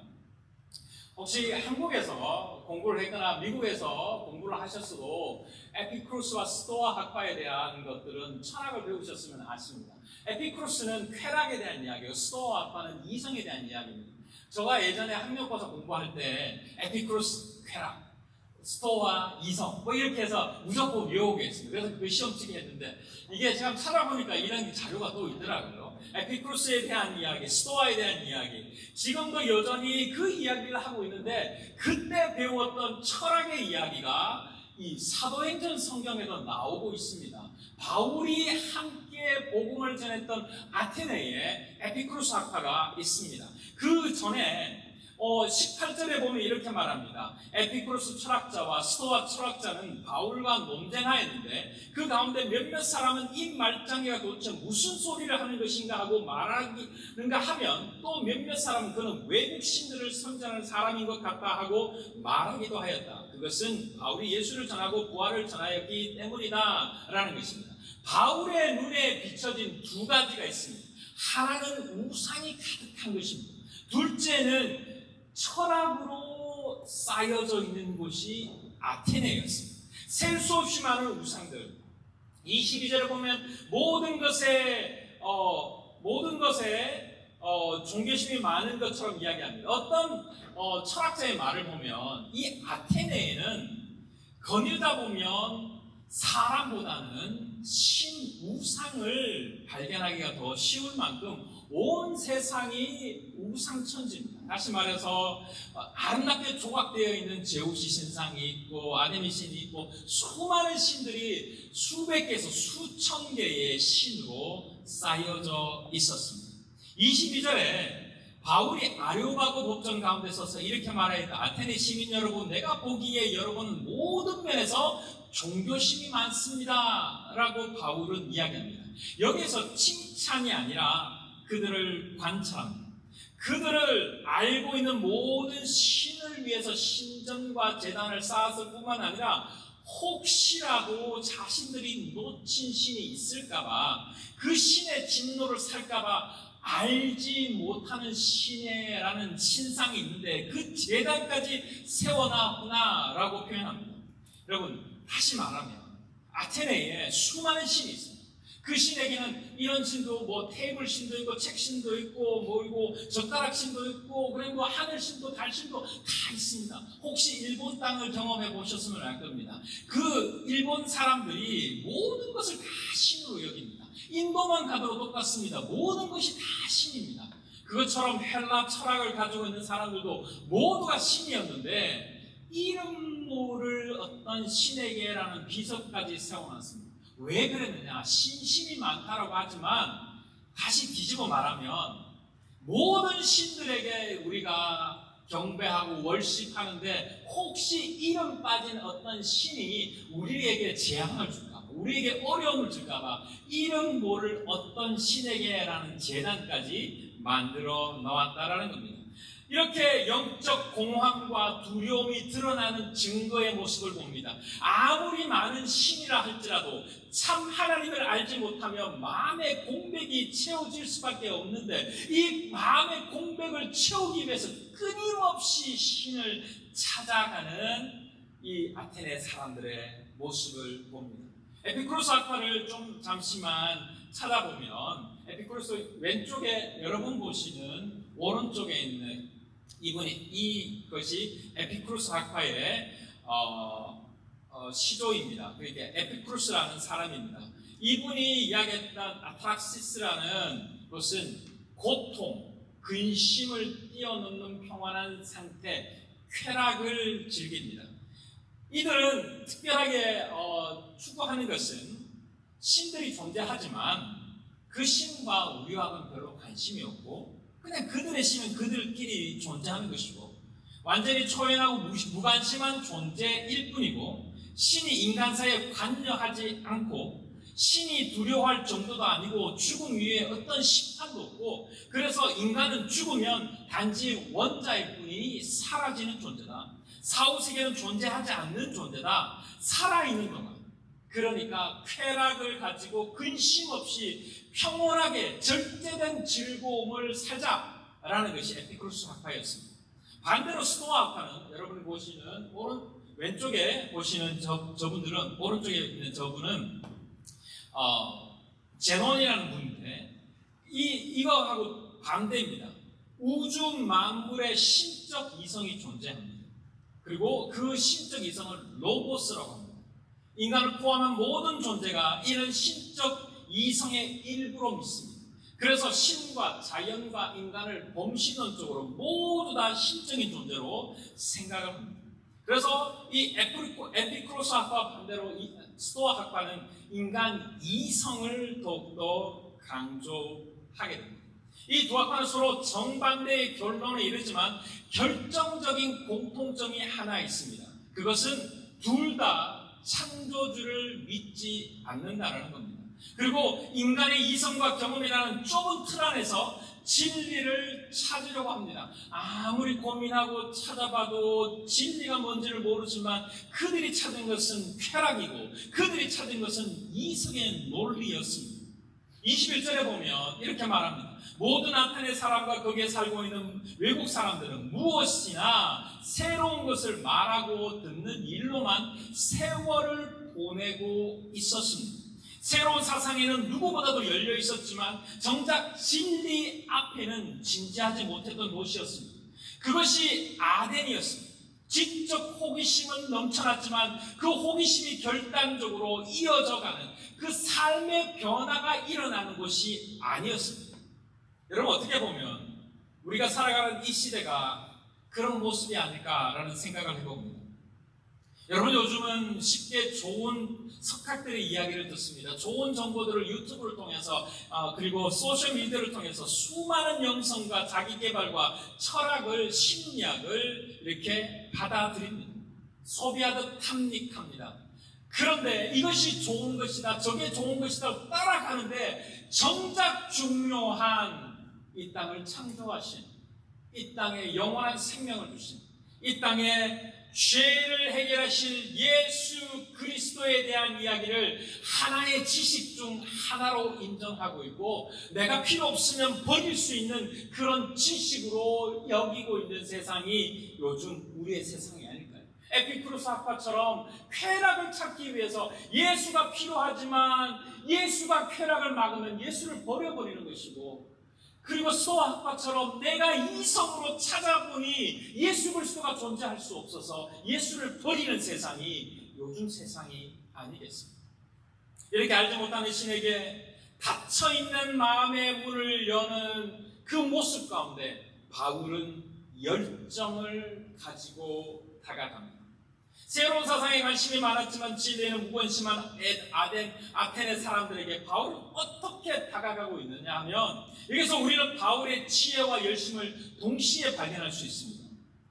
혹시 한국에서 공부를 했거나 미국에서 공부를 하셨어도 에피쿠로스와 스토아 학파에 대한 것들은 철학을 배우셨으면 아십니다. 에피쿠로스는 쾌락에 대한 이야기고 스토아 학파는 이성에 대한 이야기입니다. 제가 예전에 학력고사 공부할 때 에피쿠로스 쾌락, 스토아 이성 이렇게 해서 무조건 외우게 했습니다. 그래서 그 시험치기 했는데 이게 제가 찾아보니까 이런 자료가 또 있더라고요. 에피쿠로스에 대한 이야기, 스토아에 대한 이야기, 지금도 여전히 그 이야기를 하고 있는데 그때 배웠던 철학의 이야기가 이 사도행전 성경에도 나오고 있습니다. 바울이 함께 복음을 전했던 아테네에 에피쿠로스 학파가 있습니다. 그 전에 18절에 보면 이렇게 말합니다. 에피쿠로스 철학자와 스토아 철학자는 바울과 논쟁하였는데 그 가운데 몇몇 사람은 이 말짱이가 도대체 무슨 소리를 하는 것인가 하고 말하는가 하면, 또 몇몇 사람은 그는 외국 신들을 선전하는 사람인 것 같다 하고 말하기도 하였다. 그것은 바울이 예수를 전하고 부활을 전하였기 때문이다 라는 것입니다. 바울의 눈에 비춰진 두 가지가 있습니다. 하나는 우상이 가득한 것입니다. 둘째는 철학으로 쌓여져 있는 곳이 아테네였습니다. 셀 수 없이 많은 우상들. 22절에 보면 모든 것에 종교심이 많은 것처럼 이야기합니다. 어떤 철학자의 말을 보면 이 아테네에는 거닐다 보면 사람보다는 우상을 발견하기가 더 쉬울 만큼 온 세상이 우상천지입니다. 다시 말해서 아름답게 조각되어 있는 제우스 신상이 있고 아데미 신이 있고 수많은 신들이 수백 개에서 수천 개의 신으로 쌓여져 있었습니다. 22절에 바울이 아레오바고 법정 가운데 서서 이렇게 말하였다. 아테네 시민 여러분, 내가 보기에 여러분은 모든 면에서 종교심이 많습니다 라고 바울은 이야기합니다. 여기에서 칭찬이 아니라 그들을 관찰합니다. 그들을 알고 있는 모든 신을 위해서 신전과 제단을 쌓았을 뿐만 아니라 혹시라도 자신들이 놓친 신이 있을까봐, 그 신의 진노를 살까봐 알지 못하는 신이라는 신상이 있는데 그 제단까지 세워놨구나라고 표현합니다. 여러분, 다시 말하면 아테네에 수많은 신이 있습니다. 그 신에게는 이런 신도 테이블 신도 있고 책 신도 있고 젓가락 신도 있고 그리고 하늘 신도 달 신도 다 있습니다. 혹시 일본 땅을 경험해 보셨으면 알 겁니다. 그 일본 사람들이 모든 것을 다 신으로 여깁니다. 인도만 가도 똑같습니다. 모든 것이 다 신입니다. 그것처럼 헬라 철학을 가지고 있는 사람들도 모두가 신이었는데 이름 모를 어떤 신에게라는 비석까지 세워놨습니다. 왜 그랬느냐? 신심이 많다라고 하지만 다시 뒤집어 말하면 모든 신들에게 우리가 경배하고 월십하는데 혹시 이름 빠진 어떤 신이 우리에게 재앙을 줄까 봐, 우리에게 어려움을 줄까 봐 이름 모를 어떤 신에게라는 재단까지 만들어 놓았다라는 겁니다. 이렇게 영적 공황과 두려움이 드러나는 증거의 모습을 봅니다. 아무리 많은 신이라 할지라도 참 하나님을 알지 못하면 마음의 공백이 채워질 수밖에 없는데 이 마음의 공백을 채우기 위해서 끊임없이 신을 찾아가는 이 아테네 사람들의 모습을 봅니다. 에피쿠로스 학파를 좀 잠시만 찾아보면 에피쿠로스 왼쪽에 여러분 보시는 오른쪽에 있는 이것이 에피쿠로스 학파의 시조입니다. 그러니까 에피쿠로스라는 사람입니다. 이분이 이야기했던 아트락시스라는 것은 고통, 근심을 뛰어넘는 평안한 상태, 쾌락을 즐깁니다. 이들은 특별하게 추구하는 것은 신들이 존재하지만 그 신과 우리와는 별로 관심이 없고 그냥 그들의 신은 그들끼리 존재하는 것이고 완전히 초연하고 무관심한 존재일 뿐이고 신이 인간 사이에 관여하지 않고 신이 두려워할 정도도 아니고 죽음 위에 어떤 심판도 없고 그래서 인간은 죽으면 단지 원자일 뿐이 사라지는 존재다. 사후세계는 존재하지 않는 존재다. 살아있는 동안 그러니까 쾌락을 가지고 근심 없이 평온하게 절대된 즐거움을 살자라는 것이 에피쿠로스 학파였습니다. 반대로 스토아 학파는 여러분이 보시는 왼쪽에 보시는 저분들은 오른쪽에 있는 저분은 제논이라는 분인데 이거하고 반대입니다. 우주 만물의 신적 이성이 존재합니다. 그리고 그 신적 이성을 로고스라고 합니다. 인간을 포함한 모든 존재가 이런 신적 이성의 일부로 믿습니다. 그래서 신과 자연과 인간을 범신론적으로 모두 다 신적인 존재로 생각을 합니다. 그래서 이 에피쿠로스 학파 반대로 스토아 학파는 인간 이성을 더욱더 강조하게 됩니다. 이 두 학파는 서로 정반대의 결론에 이르지만 결정적인 공통점이 하나 있습니다. 그것은 둘 다 창조주를 믿지 않는다라는 겁니다. 그리고 인간의 이성과 경험이라는 좁은 틀 안에서 진리를 찾으려고 합니다. 아무리 고민하고 찾아봐도 진리가 뭔지를 모르지만 그들이 찾은 것은 쾌락이고 그들이 찾은 것은 이성의 논리였습니다. 21절에 보면 이렇게 말합니다. 모든 아테네 사람과 거기에 살고 있는 외국 사람들은 무엇이나 새로운 것을 말하고 듣는 일로만 세월을 보내고 있었습니다. 새로운 사상에는 누구보다도 열려 있었지만 정작 진리 앞에는 진지하지 못했던 곳이었습니다. 그것이 아덴이었습니다. 지적 호기심은 넘쳐났지만 그 호기심이 결단적으로 이어져가는 그 삶의 변화가 일어나는 곳이 아니었습니다. 여러분 어떻게 보면 우리가 살아가는 이 시대가 그런 모습이 아닐까라는 생각을 해봅니다. 여러분 요즘은 쉽게 좋은 석학들의 이야기를 듣습니다. 좋은 정보들을 유튜브를 통해서 그리고 소셜미디어를 통해서 수많은 영성과 자기개발과 철학을 심리학을 이렇게 받아들입니다. 소비하듯 탐닉합니다. 그런데 이것이 좋은 것이다 저게 좋은 것이다 따라가는데 정작 중요한 이 땅을 창조하신 이 땅에 영원한 생명을 주신 이 땅에 죄를 해결하실 예수 그리스도에 대한 이야기를 하나의 지식 중 하나로 인정하고 있고, 내가 필요 없으면 버릴 수 있는 그런 지식으로 여기고 있는 세상이 요즘 우리의 세상이 아닐까요? 에피쿠로스 학파처럼 쾌락을 찾기 위해서 예수가 필요하지만 예수가 쾌락을 막으면 예수를 버려버리는 것이고, 그리고 스토아 학파처럼 내가 이성으로 찾아보니 예수 그리스도가 존재할 수 없어서 예수를 버리는 세상이 요즘 세상이 아니겠습니까? 이렇게 알지 못하는 신에게 닫혀있는 마음의 문을 여는 그 모습 가운데 바울은 열정을 가지고 다가갑니다. 새로운 사상에 관심이 많았지만 진리에는 무관심한 아테네 사람들에게 바울은 어떻게 다가가고 있느냐 하면, 여기서 우리는 바울의 지혜와 열심을 동시에 발견할 수 있습니다.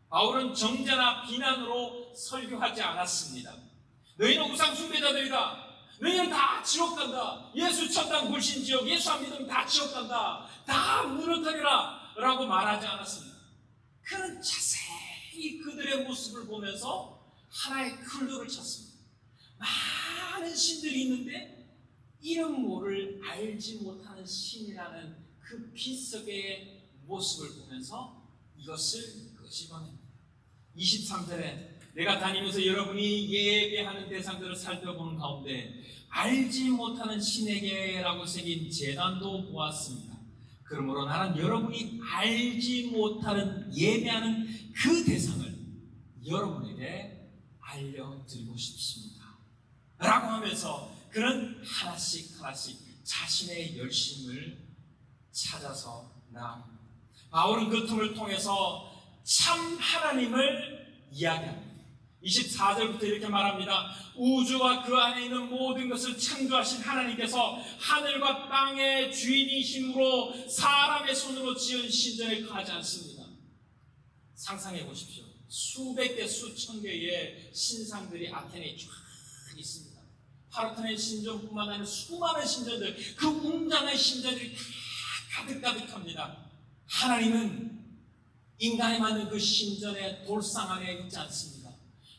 바울은 정죄나 비난으로 설교하지 않았습니다. 너희는 우상 숭배자들이다. 너희는 다 지옥 간다. 예수 천당 불신지옥, 예수 안 믿으면 다 지옥 간다. 다 무너뜨리라 라고 말하지 않았습니다. 그는 자세히 그들의 모습을 보면서 하나의 클루를 찾습니다. 많은 신들이 있는데 이름 모를 알지 못하는 신이라는 그 빛속의 모습을 보면서 이것을 끄집어냅니다. 23절에 내가 다니면서 여러분이 예배하는 대상들을 살펴보는 가운데 알지 못하는 신에게라고 새긴 제단도 보았습니다. 그러므로 나는 여러분이 알지 못하는 예배하는 그 대상을 여러분에게 알려드리고 싶습니다 라고 하면서 그는 하나씩 하나씩 자신의 열심을 찾아서 나아갑니다. 바울은 그 틈을 통해서 참 하나님을 이야기합니다. 24절부터 이렇게 말합니다. 우주와 그 안에 있는 모든 것을 창조하신 하나님께서 하늘과 땅의 주인이심으로 사람의 손으로 지은 신전에 가지 않습니다. 상상해 보십시오. 수백 개, 수천 개의 신상들이 아테네에 쫙 있습니다. 파르테논 신전뿐만 아니라 수많은 신전들, 그 웅장한 신전들이 다 가득가득합니다. 하나님은 인간에 맞는 그 신전의 돌상 안에 있지 않습니다.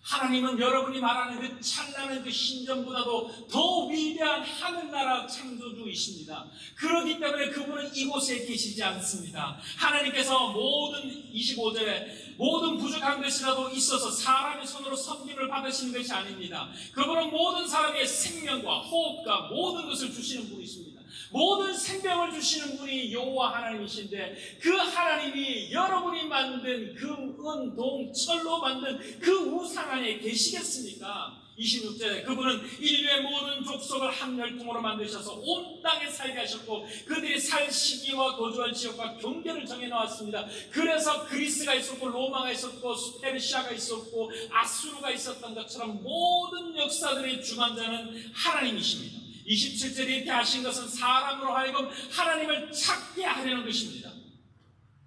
하나님은 여러분이 말하는 그 찬란한 그 신전보다도 더 위대한 하늘나라 창조주이십니다. 그렇기 때문에 그분은 이곳에 계시지 않습니다. 하나님께서 모든 25절에 모든 부족한 것이라도 있어서 사람의 손으로 섬김을 받으시는 것이 아닙니다. 그분은 모든 사람의 생명과 호흡과 모든 것을 주시는 분이십니다. 모든 생명을 주시는 분이 여호와 하나님이신데, 그 하나님이 여러분이 만든 그 은, 동, 철로 만든 그 우상 안에 계시겠습니까? 26절에 그분은 인류의 모든 족속을 한 혈통으로 만드셔서 온 땅에 살게 하셨고 그들이 살 시기와 거주할 지역과 경계를 정해놓았습니다. 그래서 그리스가 있었고 로마가 있었고 페르시아가 있었고 아수르가 있었던 것처럼 모든 역사들의 주관자는 하나님이십니다. 27절에 이렇게 하신 것은 사람으로 하여금 하나님을 찾게 하려는 것입니다.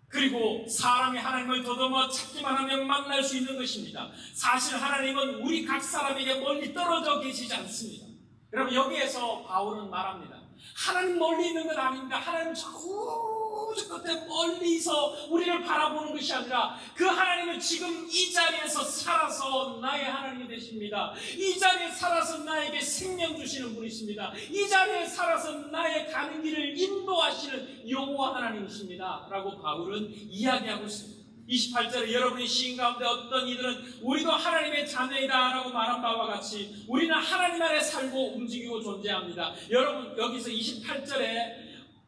그리고 사람이 하나님을 더듬어 찾기만 하면 만날 수 있는 것입니다. 사실 하나님은 우리 각 사람에게 멀리 떨어져 계시지 않습니다. 여러분, 여기에서 바울은 말합니다. 하나님 멀리 있는 건 아닙니다. 하나님 저 끝에 멀리서 우리를 바라보는 것이 아니라 그 하나님은 지금 이 자리에서 살아서 나의 하나님이 되십니다. 이 자리에 살아서 나에게 생명 주시는 분이십니다. 이 자리에 살아서 나의 가는 길을 인도하시는 여호와 하나님이십니다 라고 바울은 이야기하고 있습니다. 28절에 여러분이 시인 가운데 어떤 이들은 우리도 하나님의 자녀이다 라고 말한 바와 같이 우리는 하나님 안에 살고 움직이고 존재합니다. 여러분, 여기서 28절에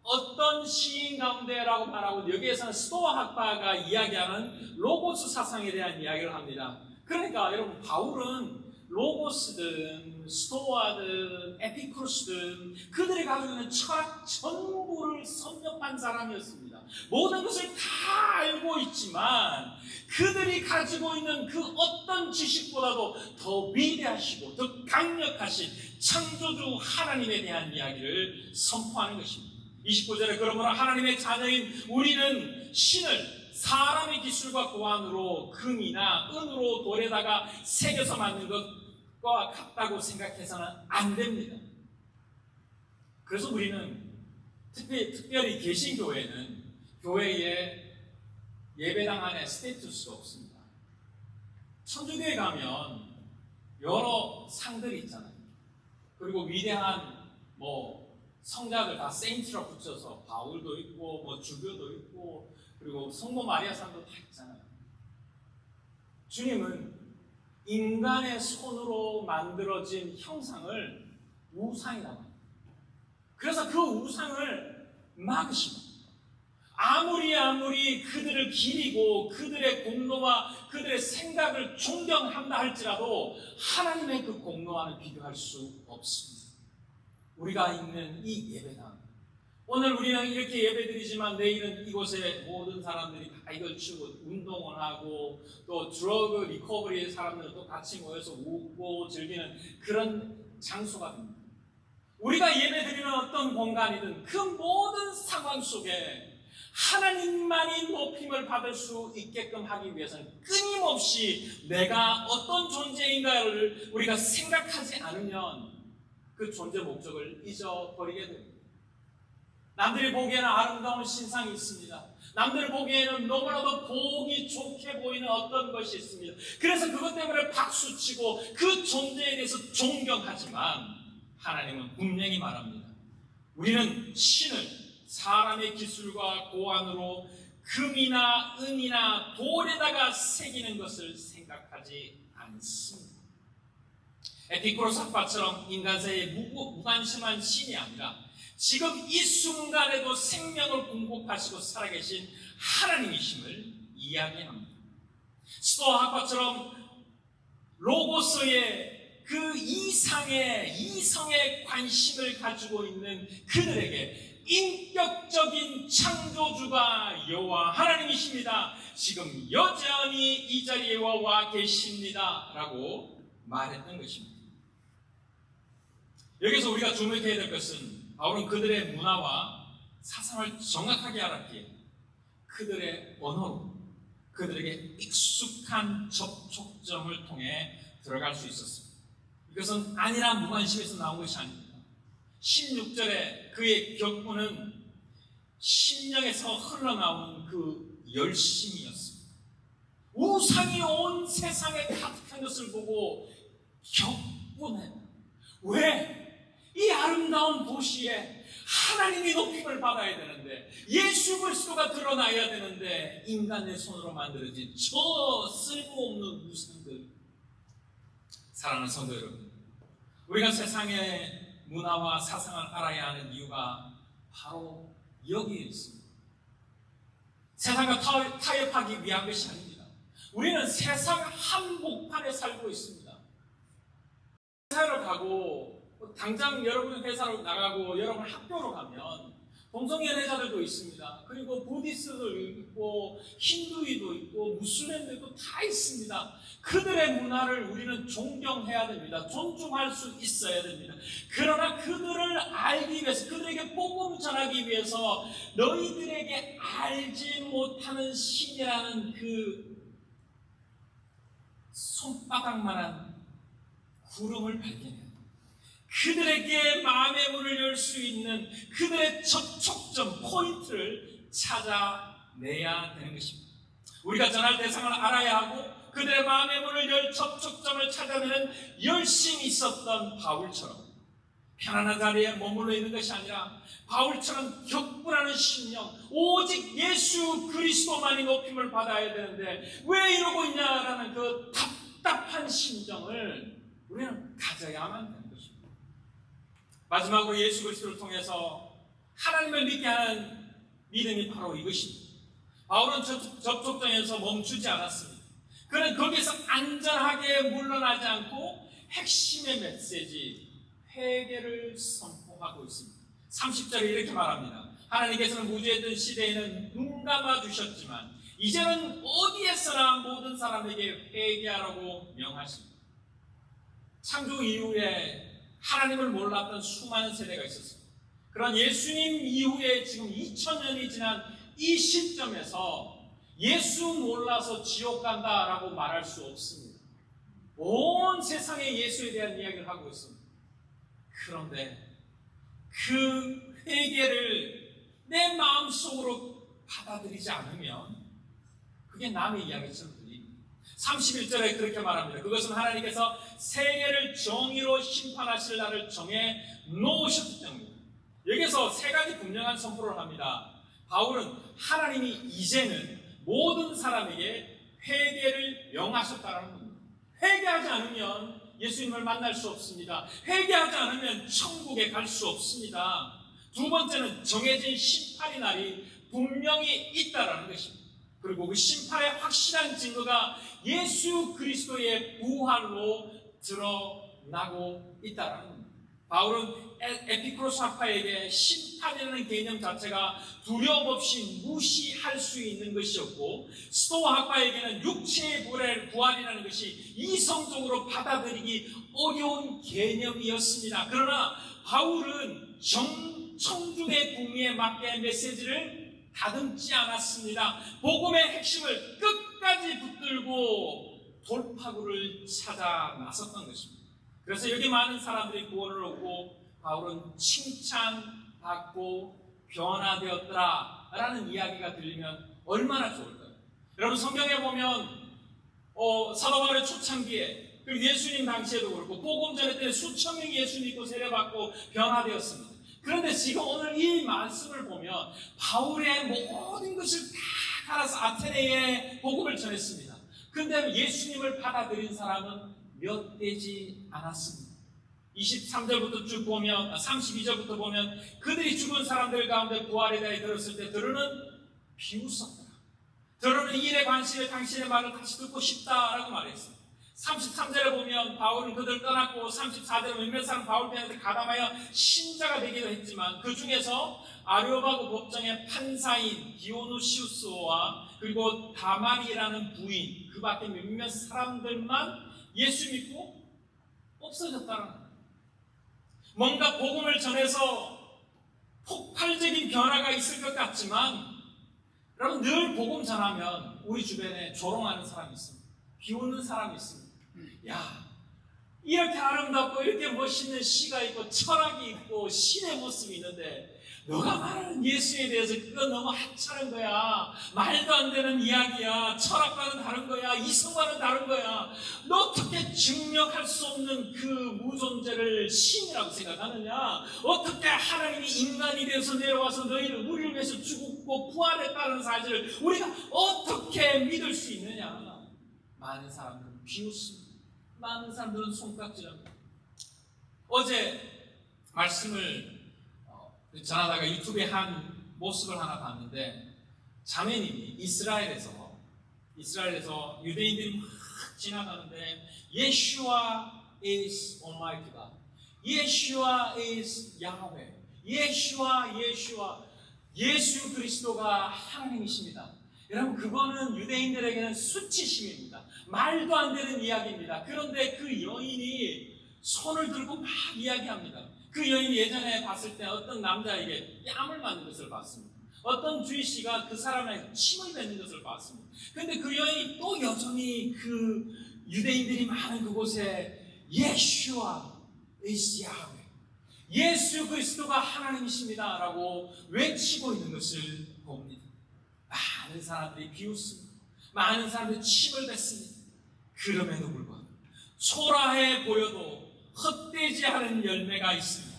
어떤 시인 가운데라고 말하고 여기에서는 스토아 학파가 이야기하는 로고스 사상에 대한 이야기를 합니다. 그러니까 여러분, 바울은 로고스든 스토아든 에피쿠로스든 그들이 가지고 있는 철학 전부를 섭렵한 사람이었습니다. 모든 것을 다 알고 있지만 그들이 가지고 있는 그 어떤 지식보다도 더 위대하시고 더 강력하신 창조주 하나님에 대한 이야기를 선포하는 것입니다. 29절에 그러므로 하나님의 자녀인 우리는 신을 사람의 기술과 고안으로 금이나 은으로 돌에다가 새겨서 만든 것과 같다고 생각해서는 안 됩니다. 그래서 우리는 특별히 개신교회는 교회의 예배당 안에 스테이투스가 없습니다. 천주교에 가면 여러 상들이 있잖아요. 그리고 위대한 성자들 다 세인트로 붙여서 바울도 있고 주교도 있고 그리고 성모 마리아 상도 다 있잖아요. 주님은 인간의 손으로 만들어진 형상을 우상이라고 합니다. 그래서 그 우상을 막으시고 아무리 그들을 기리고 그들의 공로와 그들의 생각을 존경한다 할지라도 하나님의 그 공로와는 비교할 수 없습니다. 우리가 있는 이 예배당, 오늘 우리는 이렇게 예배드리지만 내일은 이곳에 모든 사람들이 다 이걸 치고 운동을 하고 또 드러그 리커버리의 사람들은 또 같이 모여서 웃고 즐기는 그런 장소가 됩니다. 우리가 예배드리는 어떤 공간이든 그 모든 상황 속에 하나님만이 높임을 받을 수 있게끔 하기 위해서는 끊임없이 내가 어떤 존재인가를 우리가 생각하지 않으면 그 존재 목적을 잊어버리게 됩니다. 남들이 보기에는 아름다운 신상이 있습니다. 남들 보기에는 너무나도 보기 좋게 보이는 어떤 것이 있습니다. 그래서 그것 때문에 박수치고 그 존재에 대해서 존경하지만 하나님은 분명히 말합니다. 우리는 신을 사람의 기술과 고안으로 금이나 은이나 돌에다가 새기는 것을 생각하지 않습니다. 에피쿠로스 학파처럼 인간사에 무관심한 신이 아니라 지금 이 순간에도 생명을 공급하시고 살아계신 하나님이심을 이야기합니다. 스토아 학파처럼 로고스의 그 이성에 관심을 가지고 있는 그들에게 인격적인 창조주가 여호와 하나님이십니다. 지금 여전히 이 자리에 와 계십니다. 라고 말했던 것입니다. 여기서 우리가 주목해야 될 것은 바울은 그들의 문화와 사상을 정확하게 알았기에 그들의 언어로 그들에게 익숙한 접촉점을 통해 들어갈 수 있었습니다. 이것은 안일한 무관심에서 나온 것이 아닙니다. 16절에 그의 격분은 심령에서 흘러나오는 그 열심이었습니다. 우상이 온 세상에 가득한 것을 보고 격분해요. 왜? 이 아름다운 도시에 하나님이 높임을 받아야 되는데 예수 그리스도가 드러나야 되는데 인간의 손으로 만들어진 저 쓸모없는 우상들. 사랑하는 성도 여러분, 우리가 세상의 문화와 사상을 알아야 하는 이유가 바로 여기에 있습니다. 세상과 타협하기 위한 것이 아닙니다. 우리는 세상 한복판에 살고 있습니다. 회사를 가고 당장 여러분 회사로 나가고 여러분 학교로 가면 동성연애자들도 있습니다. 그리고 부디스도 있고 힌두이도 있고 무슬림도 있고 다 있습니다. 그들의 문화를 우리는 존경해야 됩니다. 존중할 수 있어야 됩니다. 그러나 그들을 알기 위해서 그들에게 복음을 전하기 위해서 너희들에게 알지 못하는 신이라는 그 손바닥만한 구름을 발견해야 됩니다. 그들에게 마음의 문을 열 수 있는 그들의 접촉점, 포인트를 찾아내야 되는 것입니다. 우리가 전할 대상을 알아야 하고 그들의 마음의 문을 열 접촉점을 찾아내는 열심이 있었던 바울처럼 편안한 자리에 머물러 있는 것이 아니라 바울처럼 격분하는 심령, 오직 예수 그리스도만이 높임을 받아야 되는데 왜 이러고 있냐라는 그 답답한 심정을 우리는 가져야만 되는 것입니다. 마지막으로 예수 그리스도를 통해서 하나님을 믿게 하는 믿음이 바로 이것입니다. 바울은 접촉점에서 멈추지 않았습니다. 그는 거기에서 안전하게 물러나지 않고 핵심의 메시지, 회개를 선포하고 있습니다. 30절에 이렇게 말합니다. 하나님께서는 무주에 있던 시대에는 눈 감아 주셨지만 이제는 어디에서나 모든 사람에게 회개하라고 명하십니다. 창조 이후에 하나님을 몰랐던 수많은 세대가 있었습니다. 그런 예수님 이후에 지금 2000년이 지난 이 시점에서 예수 몰라서 지옥 간다라고 말할 수 없습니다. 온 세상에 예수에 대한 이야기를 하고 있습니다. 그런데 그 회개를 내 마음속으로 받아들이지 않으면 그게 남의 이야기처럼 들립니다. 31절에 그렇게 말합니다. 그것은 하나님께서 세계를 정의로 심판하실 날을 정해 놓으셨기 때문입니다. 여기서 세 가지 분명한 선포를 합니다. 바울은 하나님이 이제는 모든 사람에게 회개를 명하셨다는 겁니다. 회개하지 않으면 예수님을 만날 수 없습니다. 회개하지 않으면 천국에 갈 수 없습니다. 두 번째는 정해진 심판의 날이 분명히 있다라는 것입니다. 그리고 그 심판의 확실한 증거가 예수 그리스도의 부활로 드러나고 있다라는 겁니다. 바울은 에피쿠로스 학파에게 심판이라는 개념 자체가 두려움 없이 무시할 수 있는 것이었고, 스토아 학파에게는 육체의 부활이라는 것이 이성적으로 받아들이기 어려운 개념이었습니다. 그러나 바울은 청중의 궁리에 맞게 메시지를 다듬지 않았습니다. 복음의 핵심을 끝까지 붙들고 돌파구를 찾아 나섰던 것입니다. 그래서 여기 많은 사람들이 구원을 얻고 바울은 칭찬받고 변화되었더라 라는 이야기가 들리면 얼마나 좋을까요? 여러분, 성경에 보면 사도 바울의 초창기에, 그리고 예수님 당시에도 그렇고 복음 전할 때 수천 명이 예수 믿고 세례받고 변화되었습니다. 그런데 지금 오늘 이 말씀을 보면 바울의 모든 것을 다 갈아서 아테네에 복음을 전했습니다. 그런데 예수님을 받아들인 사람은 몇 되지 않았습니다. 23절부터 쭉 보면, 32절부터 보면 그들이 죽은 사람들 가운데 부활에 대해 들었을 때 들으는 비웃었다. 들으는 이 일에 관심에 당신의 말을 다시 듣고 싶다라고 말했습니다. 33절에 보면 바울은 그들 떠났고, 34절에 몇몇 사람 바울 편한테 가담하여 신자가 되기도 했지만 그 중에서 아레오바고 법정의 판사인 디오누시우스와 그리고 다말이라는 부인, 그 밖에 몇몇 사람들만 예수 믿고 없어졌다는 거예요. 뭔가 복음을 전해서 폭발적인 변화가 있을 것 같지만, 여러분, 늘 복음 전하면 우리 주변에 조롱하는 사람이 있습니다. 비웃는 사람이 있습니다. 야, 이렇게 아름답고 이렇게 멋있는 시가 있고 철학이 있고 신의 모습이 있는데 너가 말하는 예수에 대해서 그건 너무 하찮은 거야. 말도 안 되는 이야기야. 철학과는 다른 거야. 이성과는 다른 거야. 너 어떻게 증명할 수 없는 그 무존재를 신이라고 생각하느냐? 어떻게 하나님이 인간이 되어서 내려와서 너희를 우리를 위해서 죽고 부활했다는 사실을 우리가 어떻게 믿을 수 있느냐? 많은 사람들은 비웃습니다. 많은 사람들은 손깍질합니다. 어제 말씀을 전하다가 유튜브에 한 모습을 하나 봤는데, 자매님이 이스라엘에서 유대인들이 막 지나가는데 Yeshua is Almighty God, Yeshua is Yahweh, Yeshua, 예수 그리스도가 하나님이십니다. 여러분, 그거는 유대인들에게는 수치심입니다. 말도 안 되는 이야기입니다. 그런데 그 여인이 손을 들고 막 이야기합니다. 그 여인이 예전에 봤을 때 어떤 남자에게 뺨을 맞는 것을 봤습니다. 어떤 주의씨가 그 사람에게 침을 뱉는 것을 봤습니다. 그런데 그 여인이 또 여전히 그 유대인들이 많은 그곳에 Yeshua is Yahweh, 예수 그리스도가 하나님이십니다 라고 외치고 있는 것을 봅니다. 많은 사람들이 비웃습니다. 많은 사람들이 침을 뱉습니다. 그럼에도 불구하고 초라해 보여도 헛되지 않은 열매가 있습니다.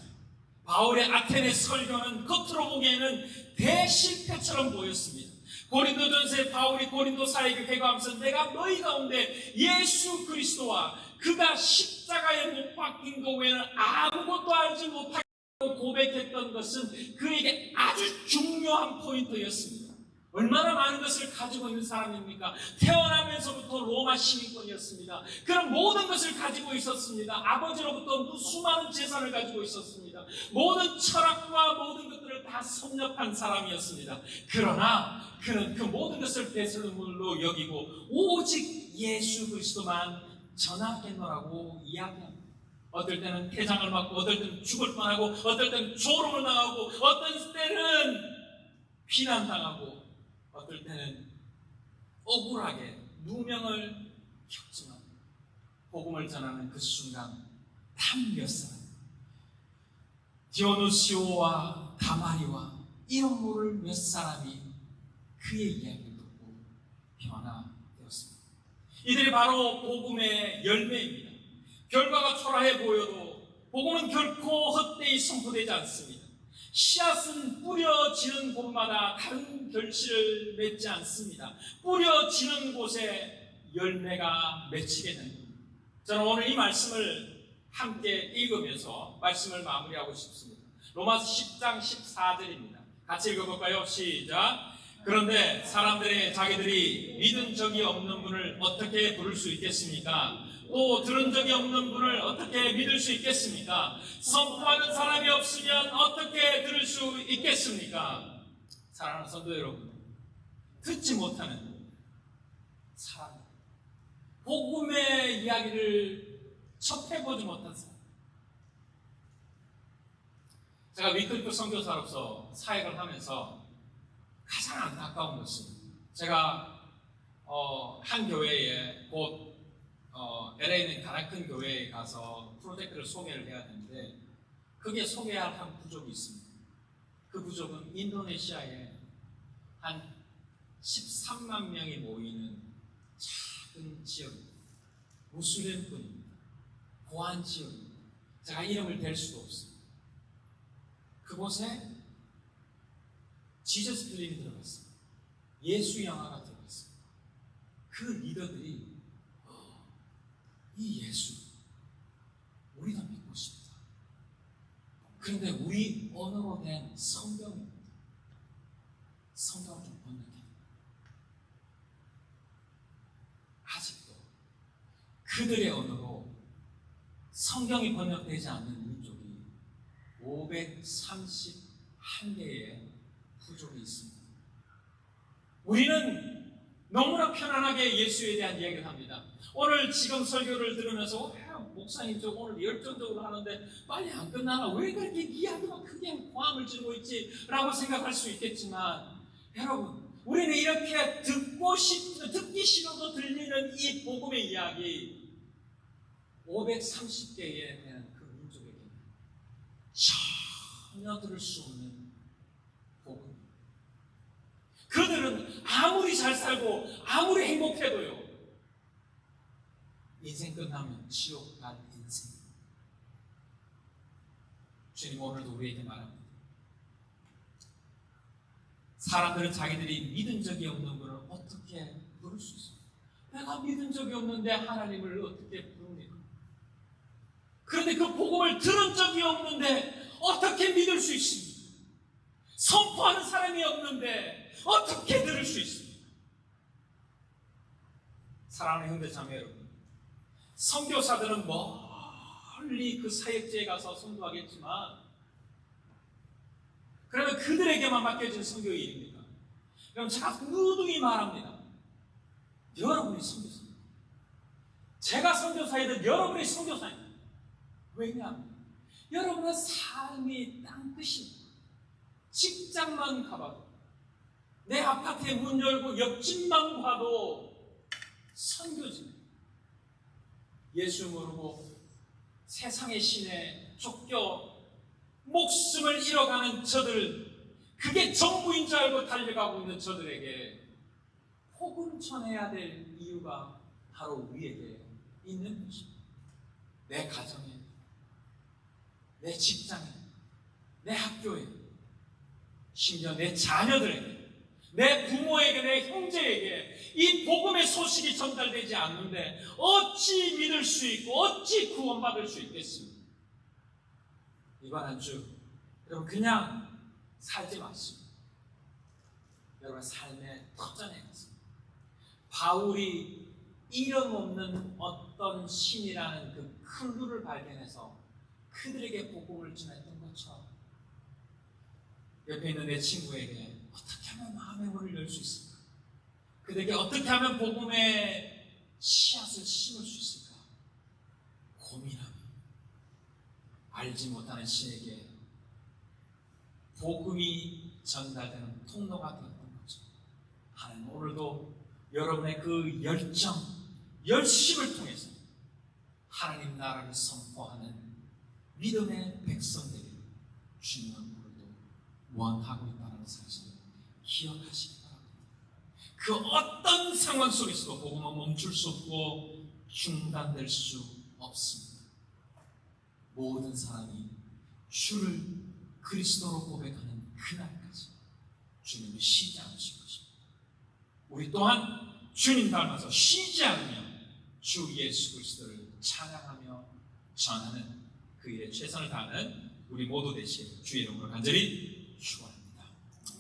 바울의 아테네 설교는 겉으로 보기에는 대실패처럼 보였습니다. 고린도전서에 바울이 고린도사에게 회고하면서 내가 너희 가운데 예수 그리스도와 그가 십자가에 못 박힌 것 외에는 아무것도 알지 못하고 고백했던 것은 그에게 아주 중요한 포인트였습니다. 얼마나 많은 것을 가지고 있는 사람입니까? 태어나면서부터 로마 시민권이었습니다. 그런 모든 것을 가지고 있었습니다. 아버지로부터 수많은 재산을 가지고 있었습니다. 모든 철학과 모든 것들을 다 섭렵한 사람이었습니다. 그러나 그는 그 모든 것을 배설물로 여기고 오직 예수 그리스도만 전하겠노라고 이야기합니다. 어떨 때는 태장을 맞고, 어떨 때는 죽을 뻔하고, 어떨 때는 조롱을 당하고, 어떤 때는 비난당하고, 어떨 때는 억울하게 누명을 겪지만 복음을 전하는 그 순간 단 몇 사람, 디오누시오와 다마리와 이런 모를 몇 사람이 그의 이야기를 듣고 변화되었습니다. 이들이 바로 복음의 열매입니다. 결과가 초라해 보여도 복음은 결코 헛되이 선포되지 않습니다. 씨앗은 뿌려지는 곳마다 다른 결실을 맺지 않습니다. 뿌려지는 곳에 열매가 맺히게 됩니다. 저는 오늘 이 말씀을 함께 읽으면서 말씀을 마무리하고 싶습니다. 로마서 10장 14절입니다. 같이 읽어볼까요? 시작. 그런데 사람들의 자기들이 믿은 적이 없는 분을 어떻게 부를 수 있겠습니까? 또 들은 적이 없는 분을 어떻게 믿을 수 있겠습니까? 선포하는 사람이 없으면 어떻게 들을 수 있겠습니까? 사랑하는 성도 여러분, 듣지 못하는 사람, 복음의 이야기를 접해보지 못한 사람. 제가 위클리프 선교사로서 사역을 하면서 가장 안타까운 것은 제가 한 교회에 곧 LA에 있는 가장 큰 교회에 가서 프로젝트를 소개를 해야 되는데 그게 소개할 한 부족이 있습니다. 그 부족은 인도네시아에 한 13만 명이 모이는 작은 지역입니다. 무슬림뿐입니다. 고한 지역입니다. 제가 이름을 댈 수도 없습니다. 그곳에 지저스 필름이 들어갔습니다. 예수 영화가 들어갔습니다. 그 리더들이 이 예수 우리도 믿고 싶다. 그런데 우리 언어로 된 성경입니다. 성경을 좀 번역해. 아직도 그들의 언어로 성경이 번역되지 않는 민족이 531개의 부족이 있습니다. 우리는 너무나 편안하게 예수에 대한 이야기를 합니다. 오늘 지금 설교를 들으면서 목사님 저 오늘 열정적으로 하는데 빨리 안 끝나나? 왜 그렇게 이야기만 크게 고함을 지르고 있지? 라고 생각할 수 있겠지만 여러분, 우리는 이렇게 듣기 싫어도 들리는 이 복음의 이야기 530개에 대한 그 민족에게 전혀 들을 수 없는 복음. 그들은 아무리 잘 살고 아무리 행복해도요, 인생 끝나면 지옥 갈 인생. 주님 오늘도 우리에게 말합니다. 사람들은 자기들이 믿은 적이 없는 분을 어떻게 부를 수 있어요? 내가 믿은 적이 없는데 하나님을 어떻게 부릅니까? 그런데 그 복음을 들은 적이 없는데 어떻게 믿을 수 있습니까? 선포하는 사람이 없는데 어떻게 들을 수 있습니까? 사랑하는 형제 자매 여러분, 선교사들은 멀리 그 사역지에 가서 선교하겠지만 그러면 그들에게만 맡겨진 선교의 일입니까? 그럼 제가 누누이 말합니다. 여러분이 선교사입니다. 제가 선교사이든 여러분이 선교사입니다. 왜냐하면 여러분의 삶이 땅끝입니다. 직장만 가봐도 내 아파트에 문 열고 옆집만 봐도 선교지입니다. 예수 모르고 세상의 신에 쫓겨 목숨을 잃어가는 저들, 그게 전부인 줄 알고 달려가고 있는 저들에게 복음 전해야 될 이유가 바로 우리에게 있는 것입니다. 내 가정에, 내 직장에, 내 학교에, 심지어 내 자녀들에게, 내 부모에게, 내 형제에게 이 복음의 소식이 전달되지 않는데 어찌 믿을 수 있고 어찌 구원받을 수 있겠습니까? 이번 한 주 여러분 그냥 살지 마십시오. 여러분 삶의 터전에 있습니다. 바울이 이름 없는 어떤 신이라는 그 클루를 발견해서 그들에게 복음을 전했던 것처럼 옆에 있는 내 친구에게 어떻게 하면 마음의 문을 열 수 있을까? 그들에게 어떻게 하면 복음의 씨앗을 심을 수 있을까? 고민하며 알지 못하는 신에게 복음이 전달되는 통로가 되었던 거죠. 하나님 오늘도 여러분의 그 열정, 열심을 통해서 하나님 나라를 선포하는 믿음의 백성들이 주님은 오늘도 원하고 있다는 사실을 기억하시기 바랍니다. 그 어떤 상황 속에서도 복음은 멈출 수 없고 중단될 수 없습니다. 모든 사람이 주를 그리스도로 고백하는 그날까지 주님이 쉬지 않으신 것입니다. 우리 또한 주님 닮아서 쉬지 않으며 주 예수 그리스도를 찬양하며 전하는 그 일에 최선을 다하는 우리 모두 되시길 주의 이름으로 간절히 축원합니다.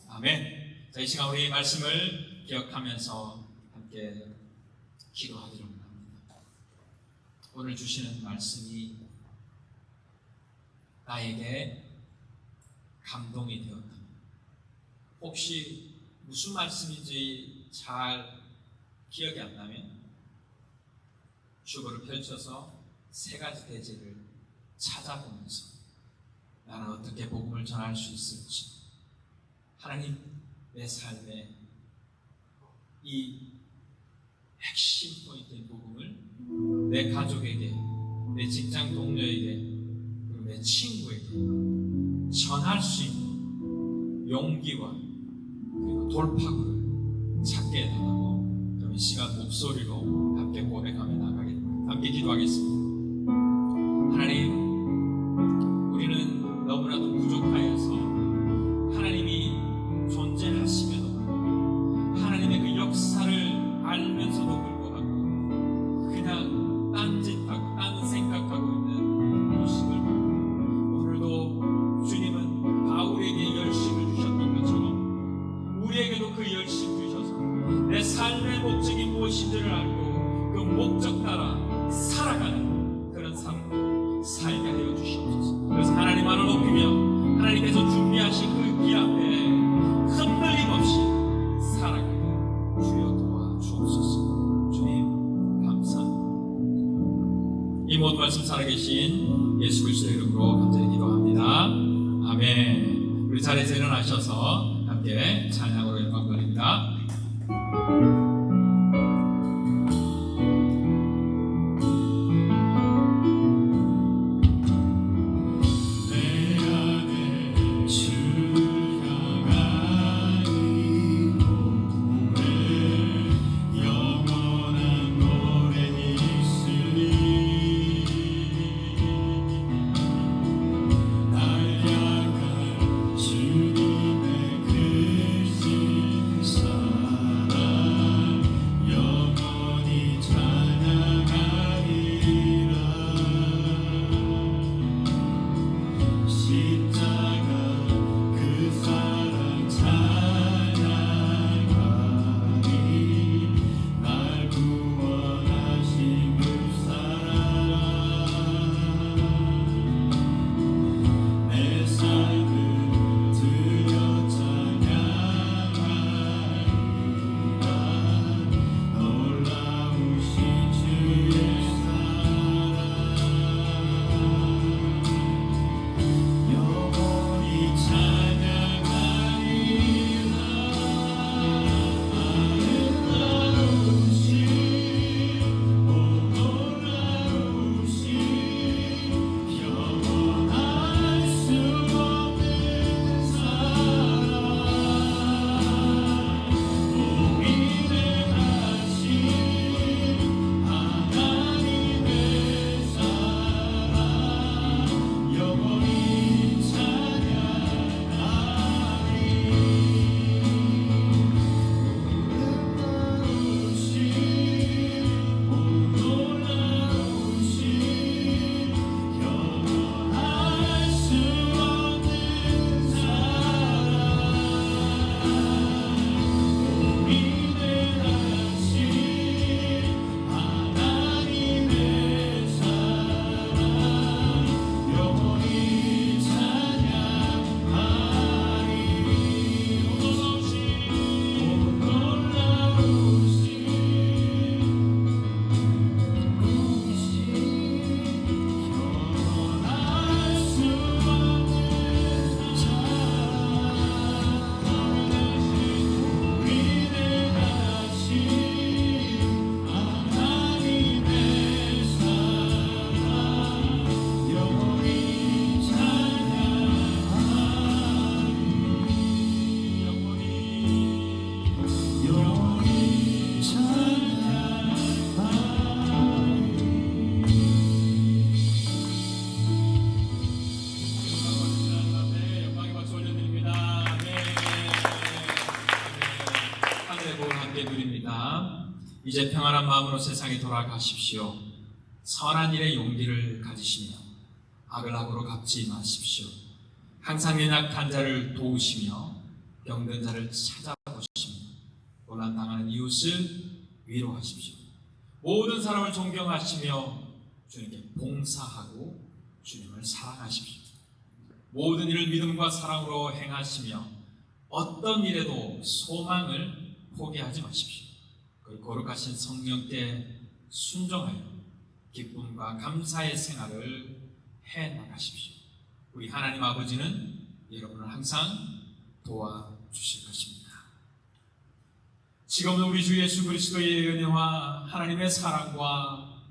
아멘. 자, 이 시간 우리 말씀을 기억하면서 함께 기도하기를 원합니다. 오늘 주시는 말씀이 나에게 감동이 되었다. 혹시 무슨 말씀인지 잘 기억이 안 나면 주보를 펼쳐서 세 가지 대제를 찾아보면서 나는 어떻게 복음을 전할 수 있을지, 하나님 내 삶에 이 핵심 포인트인 복음을 내 가족에게, 내 직장 동료에게, 그리고 내 친구에게 전할 수 있는 용기와 그리고 돌파구를 찾게 해달라고 그럼 이 시간 목소리로 함께 고백하며 나가겠습니다. 함께 기도하겠습니다. 하나님, 우리는 너무나도 부족하여서 하나님이 존재하시면서 하나님의 그 역사를 알면서도 불구하고 그냥 딴짓하고 딴 생각하고 있는 모습을 오늘도 주님은 바울에게 열심을 주셨던 것처럼 우리에게도 그 열심 주셔서 내 삶의 목적이 무엇인지를 알고 그 목적 따라 살아가는 그런 삶 살게 하여 주시옵소서. 그래서 하나님 안을 높이며 하나님께서 준비하신 그 길 앞에 흔들림 없이 살아가게 주여 도와주옵소서. 주님 감사합니다. 이 모든 말씀 살아계신 예수 그리스도의 이름으로 간절히 기도합니다. 아멘. 우리 자리에서 일어나셔서 함께 찬양으로 영광 돌립니다. 주님의 그 사랑 이제 평안한 마음으로 세상에 돌아가십시오. 선한 일에 용기를 가지시며 악을 악으로 갚지 마십시오. 항상 연약한 자를 도우시며 병든 자를 찾아보시며 고난당하는 이웃을 위로하십시오. 모든 사람을 존경하시며 주님께 봉사하고 주님을 사랑하십시오. 모든 일을 믿음과 사랑으로 행하시며 어떤 일에도 소망을 포기하지 마십시오. 그 거룩하신 성령께 순종하여 기쁨과 감사의 생활을 해나가십시오. 우리 하나님 아버지는 여러분을 항상 도와주실 것입니다. 지금은 우리 주 예수 그리스도의 은혜와 하나님의 사랑과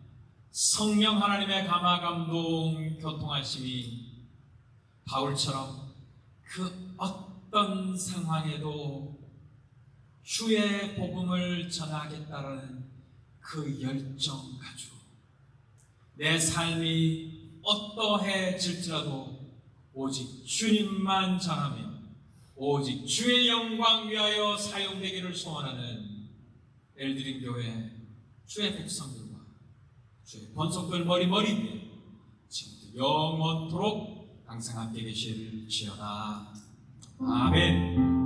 성령 하나님의 감화 감동 교통하심이 바울처럼 그 어떤 상황에도 주의 복음을 전하겠다라는 그 열정 가지고 내 삶이 어떠해질지라도 오직 주님만 전하며 오직 주의 영광 위하여 사용되기를 소원하는 엘드림 교회 주의 백성들과 주의 번속들 머리 위에 지금부터 영원토록 항상 함께 계실지어다. 아멘.